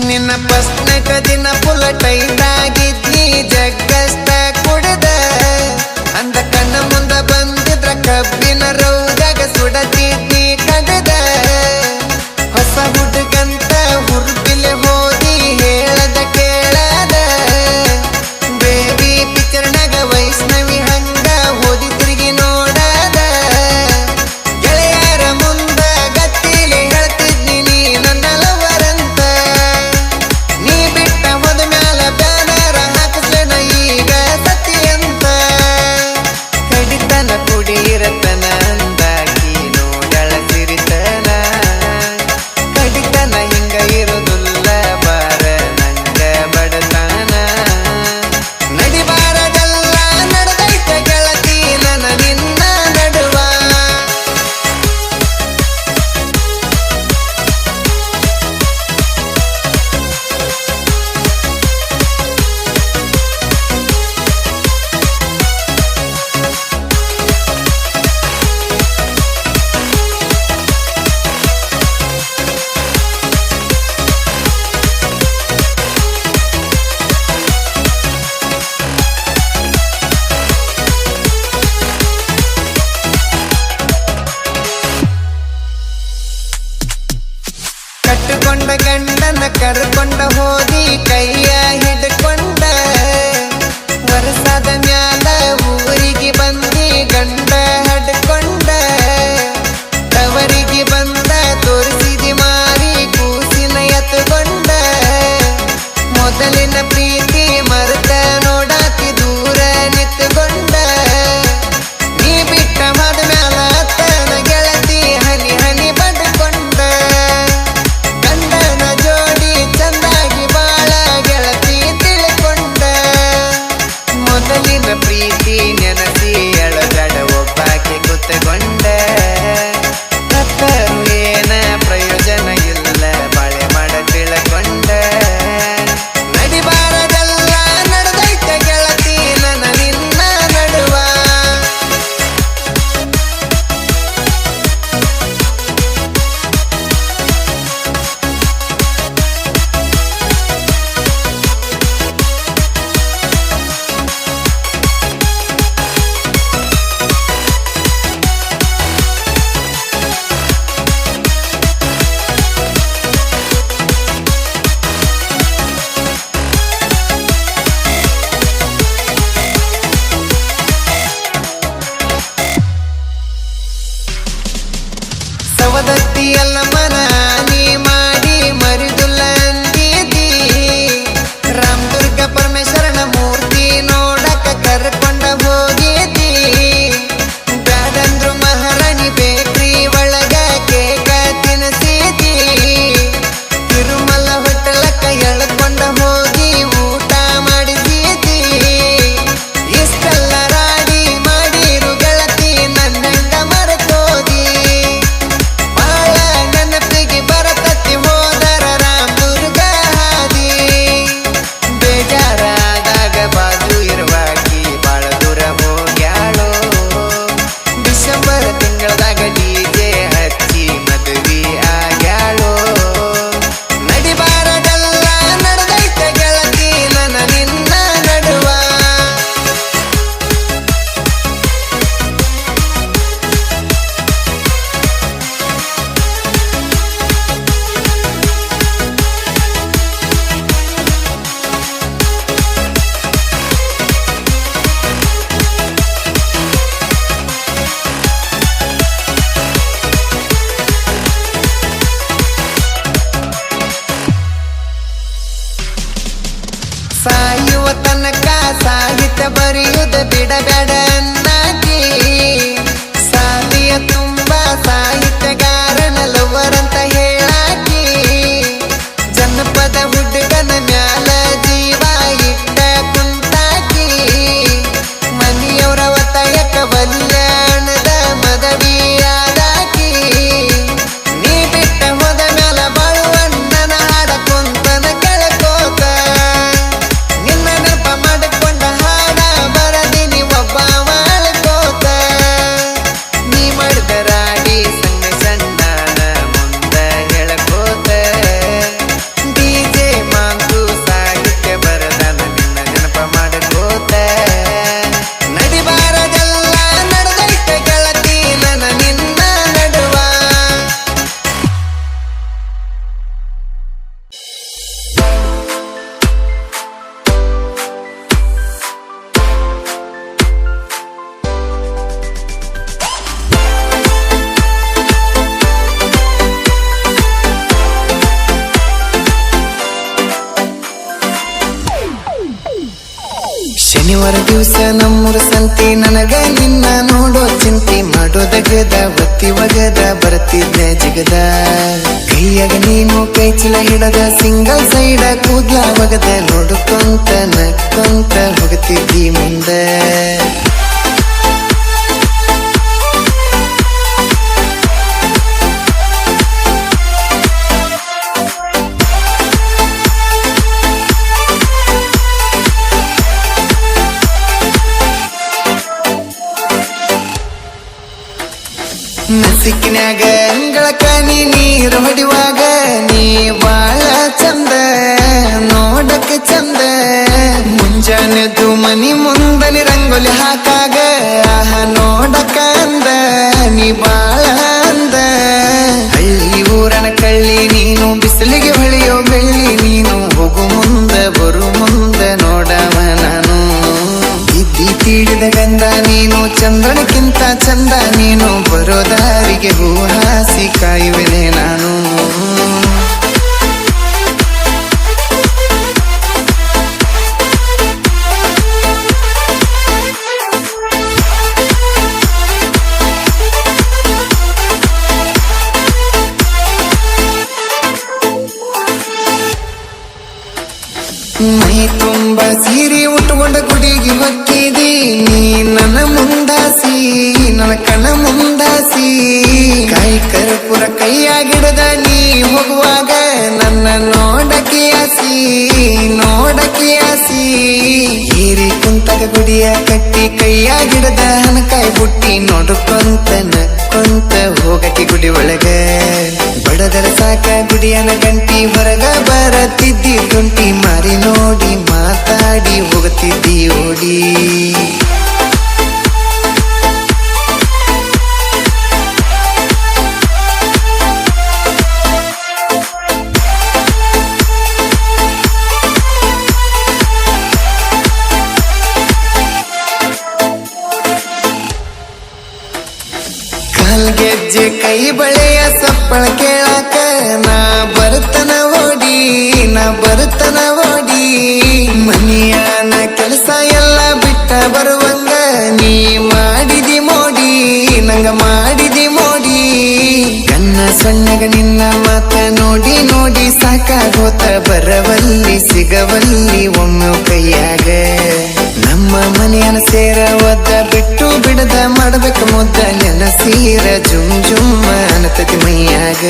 ನಿನ್ನ ಪಸ್ನಕ ದಿನ ಪುಲ ಟೈಟಾಗಿದ್ನಿ ಜಗ್ಗಷ್ಟ ಕುಡ್ದ ಅಂದ ಕಣ್ಣ ಮುಂದ ಬಂದಿದ್ರ ಕಬ್ಬಿನ ರೌದಾಗ ಸುಡತಿದ್ನಿ ಕಡದ ಹೊಸ ಹುಡುಗಂತ ಹುರ್ಬಿಲೆ ಹೋದಿ ಹೇಳದ ಕೇಳದ ಬೇಬಿ ಪಿಕ್ಚರ್ನಾಗ ವೈಷ್ಣವಿ ಹಂಗ ಹೋದಿ ತಿರುಗಿ ನೋಡದ ಗೆಳೆಯರ ಮುಂದ ಗತ್ತಿಲೆ ಹೇಳ್ತಿದ್ನಿ ನೀ ನನ್ನ ಲವರಂತ ನೀ ಬಿಟ್ಟ ಹೋದ ಮ್ಯಾಲ ಬ್ಯಾನರ ಹಾಕಿಸ್ಲೇನ ಈಗ ಸತಿಯಂತ ಕಡಿತನ ಕುಡಿಯಿರತನ ಅಂದಾಕಿ ನೋಡಳ ಸಿರಿತನ ಕಡಿತನ ಹಿಂಗ ಇರುದಿಲ್ಲ ಬಾರ ನಂಗ ಬಡತನ ನಡಿಬಾರದಲ್ಲ ನಡೆದೈತ ಗೆಳತಿ ನನ್ನ ನಿನ್ನ ನಡುವ ಕಟ್ಟುಕೊಂಡ ಗಂಡನ ಕರ್ಕೊಂಡ ಹೋದಿ ಕೈಯ ಹಿಡ್ಕೊಂಡ ವರ್ಷದ ಮ್ಯಾಲ ಊರಿಗೆ ಬಂದಿ ಗಂಡ ಹಡ್ಕೊಂಡ ತವರಿಗೆ ಬಂದ ತೋರಿಸಿದಿ ಮಾರಿ ಕೂಸಿನ ಎತ್ತುಕೊಂಡ ಮೊದಲಿನ ಪ್ರೀತಿ ಮರೆತ ನೋಡಾತಿ ದೂರ ನಿತ್ತುಕೊಂಡ ನೀ ಬಿಟ್ಟ ಮದ ಮ್ಯಾಲ ತನ ಗೆಳತಿ ಹನಿ ಹನಿ ಬಡ್ಕೊಂಡ ಗಂಡನ ಜೋಡಿ ಚಂದಾಗಿ ಬಾಳ ಗೆಳತಿ ತಿಳ್ಕೊಂಡ ಮೊದಲಿನ ಪ್ರೀತಿ ನೆನಸಿ ಎಳಗಡ ಒಬ್ಬಾಕೆ ಕುತ್ತಕೊಂಡ ಕತ್ತರು ಏನ ಪ್ರಯೋಜನ ಇಲ್ಲ ಬಾಳೆ ಮಾಡ ತಿಳ್ಕೊಂಡ ನಡಿಬಾರದಲ್ಲ ನಡೆದೈತ ಗೆಳತಿ ನನ್ನ ನಿನ್ನ ನಡುವ ಸವದತ್ತಿ ಎಲ್ಲ ಮನ ನೀ ಮಾಡಿ ಮರಿದುಲ್ಲ ಅಂದಿದಿ ರಾಮದುರ್ಗ ಪರಮೇಶ್ವರನ ಮೂರ್ತಿ ನೋಡಕ ಕರ್ಕೊಂಡ ಹೋಗಿದಿ ಬ್ಯಾಡಂದ್ರು ಮಹಾರಾಣಿ ಬೇಕ್ರಿ ಒಳಗ ಕೇಕ ತಿನ್ನಿಸಿದಿ ತಿರುಮಲ ಹೊಟ್ಟಲಕ್ಕ ಎಳ್ಕೊಂಡ ಹೋಗಿ ಊಟ ಮಾಡಿಸಿದಿ ಇಷ್ಟೆಲ್ಲ ರಾಡಿ ಮಾಡಿರು ಗೆಳತಿ ನನ್ನಂಗ ಮರೆತೋದಿ ಬಾಳ ನನ್ನ ತಿಂಗಳದಾಗ ಡಿಜೆ ಹಚ್ಚಿ ಮದುವೆ ಆಗ್ಯಾಳೋ ನಡಿಬಾರದಲ್ಲ ನಡೆದೈತೆ ಗೆಳತಿ ನನ್ನ ನಿನ್ನ ನಡುವ ಸಾಯುವ ತನಕ ಸಾಹಿತ್ಯ ಬರೆಯುವುದು ಬಿಡಬೇಡ ಅನ್ನಾಗಿ ಸಾಲಿಯ ತುಂಬ ಸಾಹಿತ್ಯಗಾರನ ಲವರಂತ ಹೇಳಾಕಿ ಜನಪದ ಹುಡುಗನ ಮ್ಯಾಲ ಜೀವ ಇಟ್ಟ ಕುಂತಾಕಿ ಮನೆಯವರ ಒತ್ತಾಯಕ ಬಲ್ಯಾಣದ ಮದವಿಯಾದಾಕಿ ನೀ ಬಿಟ್ಟ ಹೋದ ಮ್ಯಾಲ ಬಾಳುವಣ್ಣನ ಹಾಡ ಕುಂತನ ಕೆಳಕೋತ ನಿನ್ನ ನೆನಪ ಮಾಡಿಕೊಂಡ ಹಾಡ ಬರದಿನಿ ಒಬ್ಬ ಮಾಡ್ಕೋತ ನೀ ಮಾಡಿದ ರಾಡಿ ಸಣ್ಣ ಸಣ್ಣನ ಮುಂದ ಹೇಳ್ಕೋತ ಡಿಜೆ ಮಾಂತು ಸಾಹಿತ್ಯ ಬರದನ ನಿನ್ನ ನೆನಪ ಮಾಡ್ಕೋತ ನಡಿಬಾರದೆಲ್ಲ ನಡೆದೈತೆ ಗೆಳತಿ ನನ್ನ ನಿನ್ನ ನಡುವ ಶನಿವಾರ ದಿವಸ ನಮ್ಮೂರ ಸಂತಿ ನನಗ ನಿನ್ನ ನೋಡೋ ಚಿಂತೆ ಮಾಡೋದಗದ ಒತ್ತಿ ಒಗದ ಬರ್ತಿದ್ದೆ ಜಿಗದ ಕೈಯಾಗ ನೀನು ಕೈ ಚೀಲ ಹಿಡದ ಸಿಂಗಲ್ ಸೈಡ ಕೂದ್ಲ ಒಗದ ನೋಡುಕೊಂತ ನಕ್ಕೊಂತ ಹೋಗ್ತಿದ್ದಿ ಮುಂದೆ ನಸಿಕಿನ್ಯಾಗ ಅಂಗಳಕ ನೀರು ಹೊಡಿವಾಗ ನೀ ಬಾಳ ಚಂದ ನೋಡಕ ಚಂದ ಮುಂಜಾನೆದ್ದು ಮನಿ ಮುಂದನಿ ರಂಗೋಲಿ ಹಾಕಾಗ ಆಹ ನೋಡಕ ಅಂದ ನೀ ಬಾಳ ಅಂದ ಹಳ್ಳಿ ಊರನ ಕಳ್ಳಿ ನೀನು ಬಿಸಿಲಿಗೆ ಹೊಳೆಯೋ ಬೆಳ್ಳಿ ನೀನು ಹೋಗು ಮುಂದ ಬರು ಮುಂದ ನೋಡವ ನಾನು ಇದ್ದಿ ತೀಡಿದ ಗಂಧ ನೀನು ಚಂದ್ರನಕ್ಕಿಂತ ಚಂದ ನೀನು ಬರೋ ದಾರಿಗೆ ಹೂ ಹಾಸಿ ಕಾಯುವೆನೆ ನಾನು ಮೈ ತುಂಬ ಸೀರೆ ಉಟ್ಕೊಂಡ ಗುಡಿಗೆ ಹೊಕ್ಕಿದಿ ನೀ ನನ್ನ ಮುಂದಾಸಿ ನನ್ನ ಕಣ ಮುಂದಾಸಿ ಕಾಯಿ ಕರ್ಪೂರ ಕೈಯಾಗಿಡದ ನೀ ಹೋಗುವಾಗ ನನ್ನ ನೋಡಕ್ಕೆ ಆಸಿ ಹೀರಿ ಕುಂತಗ ಗುಡಿಯ ಕಟ್ಟಿ ಕೈಯಾಗಿಡದ ಹನಕಾಯಿ ಬುಟ್ಟಿ ನೋಡ್ಕೊಂತ ನಕ್ಕೊಂತ ಹೋಗಕ್ಕೆ ಗುಡಿ ಒಳಗ ಬಡದರ ಸಾಕ ಗುಡಿಯನ ಗಂಟಿ ಹೊರಗ ಬರತಿದ್ದಿ ತುಂಟಿ ಮಾರಿ ನೋಡಿ ಮಾತಾಡಿ ಹೋಗುತ್ತಿದ್ದಿ ಓಡಿ ಕಾಲ್ಗೆಜ್ಜೆ ಕೈ ಬಳೆಯ ಸಪ್ಪಳ ಕೇಳಾಕ ನಾ ಬರ್ತನ ಓಡಿ ಮನಿಯಾನ ಕೆಲಸ ಎಲ್ಲ ಬಿಟ್ಟ ಬರುವಂಗ ನೀ ಮಾಡಿದಿ ಮೋಡಿ ನಂಗ ಮಾಡಿದಿ ಮೋಡಿ ಕನ್ನ ಸಣ್ಣಗ ನಿನ್ನ ಮಾತ ನೋಡಿ ನೋಡಿ ಸಾಕಾಗೋತ ಬರವಲ್ಲಿ ಸಿಗವಲ್ಲಿ ಒಮ್ಮೆ ಕೈಯಾಗ ನಮ್ಮ ಮನೆಯನ ಸೇರ ಒದ್ದ ಬಿಟ್ಟು ಬಿಡದ ಮಾಡಬೇಕ ಮುದ್ದ ನೆನಸೀರ ಜುಮ್ ಜುಮ್ ಅನತತಿ ಮೈಯಾಗ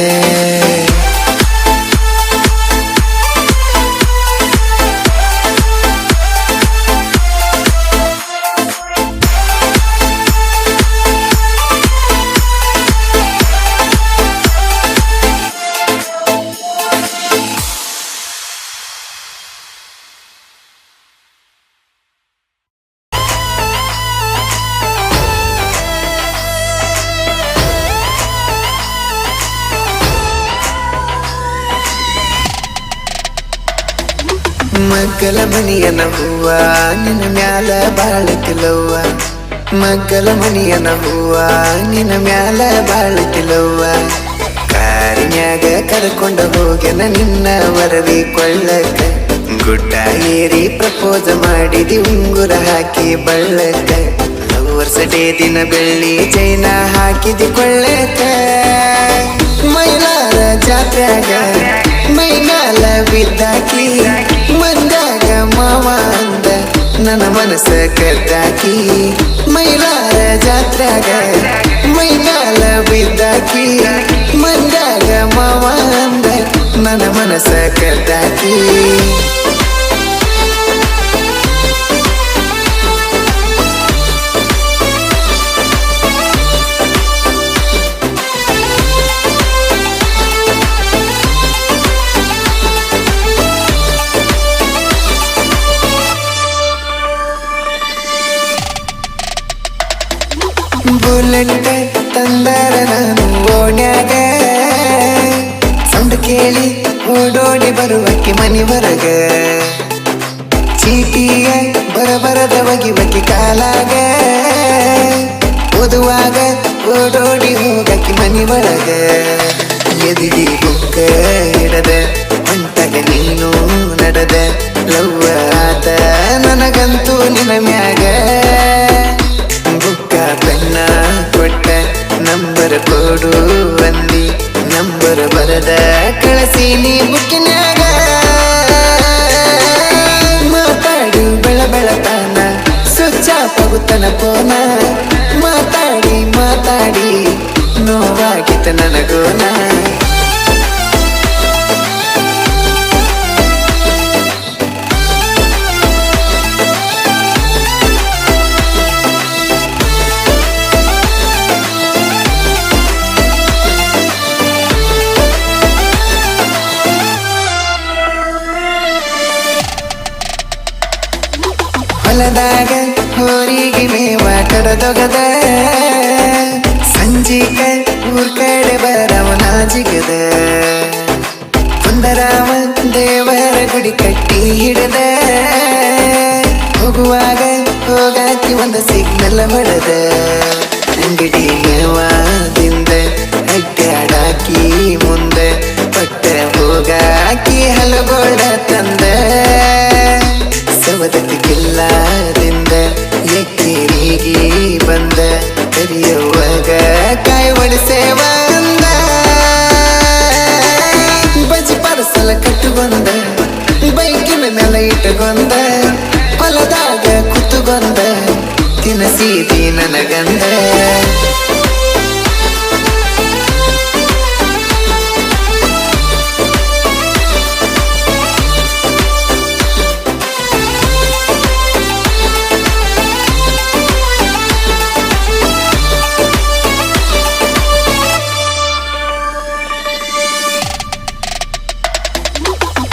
ಮಗ್ಗಲ ಮನಿಯನ ಹೂವ ನಿನ್ನ ಮ್ಯಾಲ ಬಾಳಕಿಲವ್ವ ಮಗ್ಗಲ ಮನಿಯನ ಹೂವ ನಿನ್ನ ಮ್ಯಾಲ ಬಾಳಕಿಲವ್ವ ಕಾರಿನ್ಯಾಗ ಕರ್ಕೊಂಡ ಹೋಗ್ಯನ ನಿನ್ನ ವರದಿ ಕೊಳ್ಳಕ ಗುಡ್ಡ ಏರಿ ಪ್ರಪೋಸ್ ಮಾಡಿದಿ ಉಂಗುರ ಹಾಕಿ ಬಳ್ಳಕ ಲವರ್ಸ್ ಡೇ ದಿನ ಬೆಳ್ಳಿ ಚೈನ ಹಾಕಿದಿ ಕೊಳ್ಳಕ ಮೈಲಾರ ಜಾತ್ರ್ಯಾಗ ಮೈಗಾಲ ಬಿದ್ದಾಕಿ ಮಂದಾಗ ಮಾವ ಅಂದ ನನ್ನ ಮನಸ್ಸ ಕದ್ದಾಕಿ ಮೈಲಾರ ಜಾತ್ರ್ಯಾಗ ಮೈಗಾಲ ಬಿದ್ದಾಕಿ ಮಂದಾಗ ಮಾವ ಅಂದ ನನ್ನ ಮನಸ್ಸ ಕದ್ದಾಕಿ ಬುಲೆಟ್ ತಂದರ ನಾನು ಓಣ್ಯಾಗ ಸೌಂಡ್ ಕೇಳಿ ಓಡೋಡಿ ಬರುವಕ್ಕೆ ಮನಿ ಹೊರಗ ಚೀಟಿಯ ಬರಬರದ ಒಗಿವಕ್ಕೆ ಕಾಲಾಗ ಓದುವಾಗ ಓಡೋಡಿ ಹೋಗಕ್ಕೆ ಮನಿ ಒಳಗ ಎದಿಗಿ ಬುಕ್ಕ ಹಿಡದ ಹೊಂಟಗ ನೀನು ನಡೆದ ಲವ್ವ ಆತ ನನಗಂತೂ ನಿನ್ನ ಮ್ಯಾಗ ಬುಕ್ಕ ಪೆನ್ನ ಕೊಟ್ಟ ನಂಬರ್ ಕೊಡು ಅಂದಿ ನಂಬರ್ ಬರದ ಕಳಿಸಿ ನೀ ಬುಕ್ಕಿನ್ಯಾಗ ಮಾತಾಡಿ ಬೆಳತಾನ ಸ್ವಿಚ್ ಆಫ್ ಆಗುತ್ತನ ಫೋನ ಮಾತಾಡಿ ಮಾತಾಡಿ ನೋವಾಗಿತ್ತ ನನಗೋನ ಹೊಲದಾಗ ಹೋರಿಗೆ ಮೇವ ಕಡದೊಗದ ಸಂಜಿಕ ಊರ್ ಕಡೆ ಬರವನ ಜಿಗದ ಕುಂದರಾಮ ದೇವರ ಗುಡಿ ಕಟ್ಟಿ ಹಿಡದ ಹೋಗುವಾಗ ಹೋಗಾಕಿ ಒಂದು ಸಿಗ್ನಲ್ ಹೊಡೆದ ಅಂಗಡಿ ಮೇವಾದಿಂದ ಅಡ್ಡಾಡಾಕಿ ಮುಂದೆ ಪಟ್ಟ ಹೋಗಾಕಿ ಹಲಗೋಳ ತಂದ ಸವದತ್ತಿ ಕಿಲ್ಲಾದಿಂದ ಎಕ್ಕೇರಿಗೆ ಬಂದ ಕರಿಯುವಾಗ ಕಾಯಿ ಒಡಿಸೇವ ಅಂದ ಬಜಿ ಪರಸಲ ಕಟ್ಟುಗೊಂದ ಬೈಕಿನ ಮೇಲೆ ಇಟ್ಟುಗೊಂದ ಹೊಲದಾಗ ಕುತ್ತುಗೊಂದ ತಿನಸೀದಿ ನನಗಂದ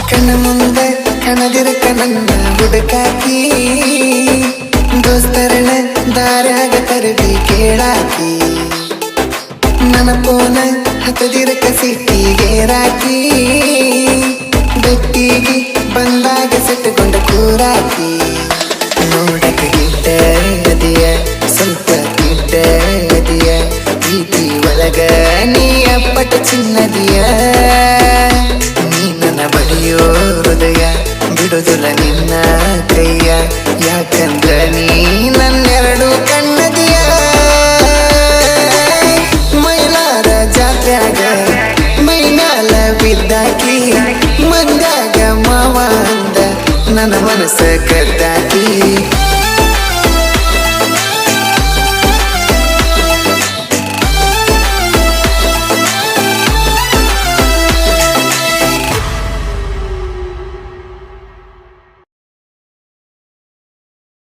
ಕಣ್ಣ ಮುಂದೆ ಕಣದಿರಕ ನನ್ನ ಹುಡುಕಾಕಿ ದೋಸ್ತರಣ ದಾರ್ಯಾಗ ತರಬಿ ಕೇಳಾಕಿ ನನ್ನ ಪೋನ ಹತ್ತದಿರಕ ಸಿಟ್ಟಿಗೆ ರಾಕಿ ಬೆಟ್ಟಿಗೆ ಬಂದಾಗ ಸೆಟ್ಟುಕೊಂಡ ಕೂರಾಕಿ ನೋಡಕ ಗಿಡ್ಡ ಅದಿಯ ಸ್ವಲ್ಪ ಗಿಡ್ಡ ಅದಿಯ ಪ್ರೀತಿ ಒಳಗ ನೀ ಅಪ್ಪಟ ಚಿನ್ನದಿಯ ಬಡಿಯೋ ಹೃದಯ ಬಿಡುದಿಲ್ಲ ನಿನ್ನ ಕೈಯ ಯಾಕಂದ್ರ ನೀ ನನ್ನೆರಡು ಕಣ್ಣದಿಯ ಮೈಲಾರ ಜಾತ್ರ್ಯಾಗ ಮೈನಾಲ ಬಿದ್ದಾಕಿ ಮಂದಾಗ ಮಾವ ಅಂದ ನನ್ನ ಮನಸ್ಸ ಕದ್ದ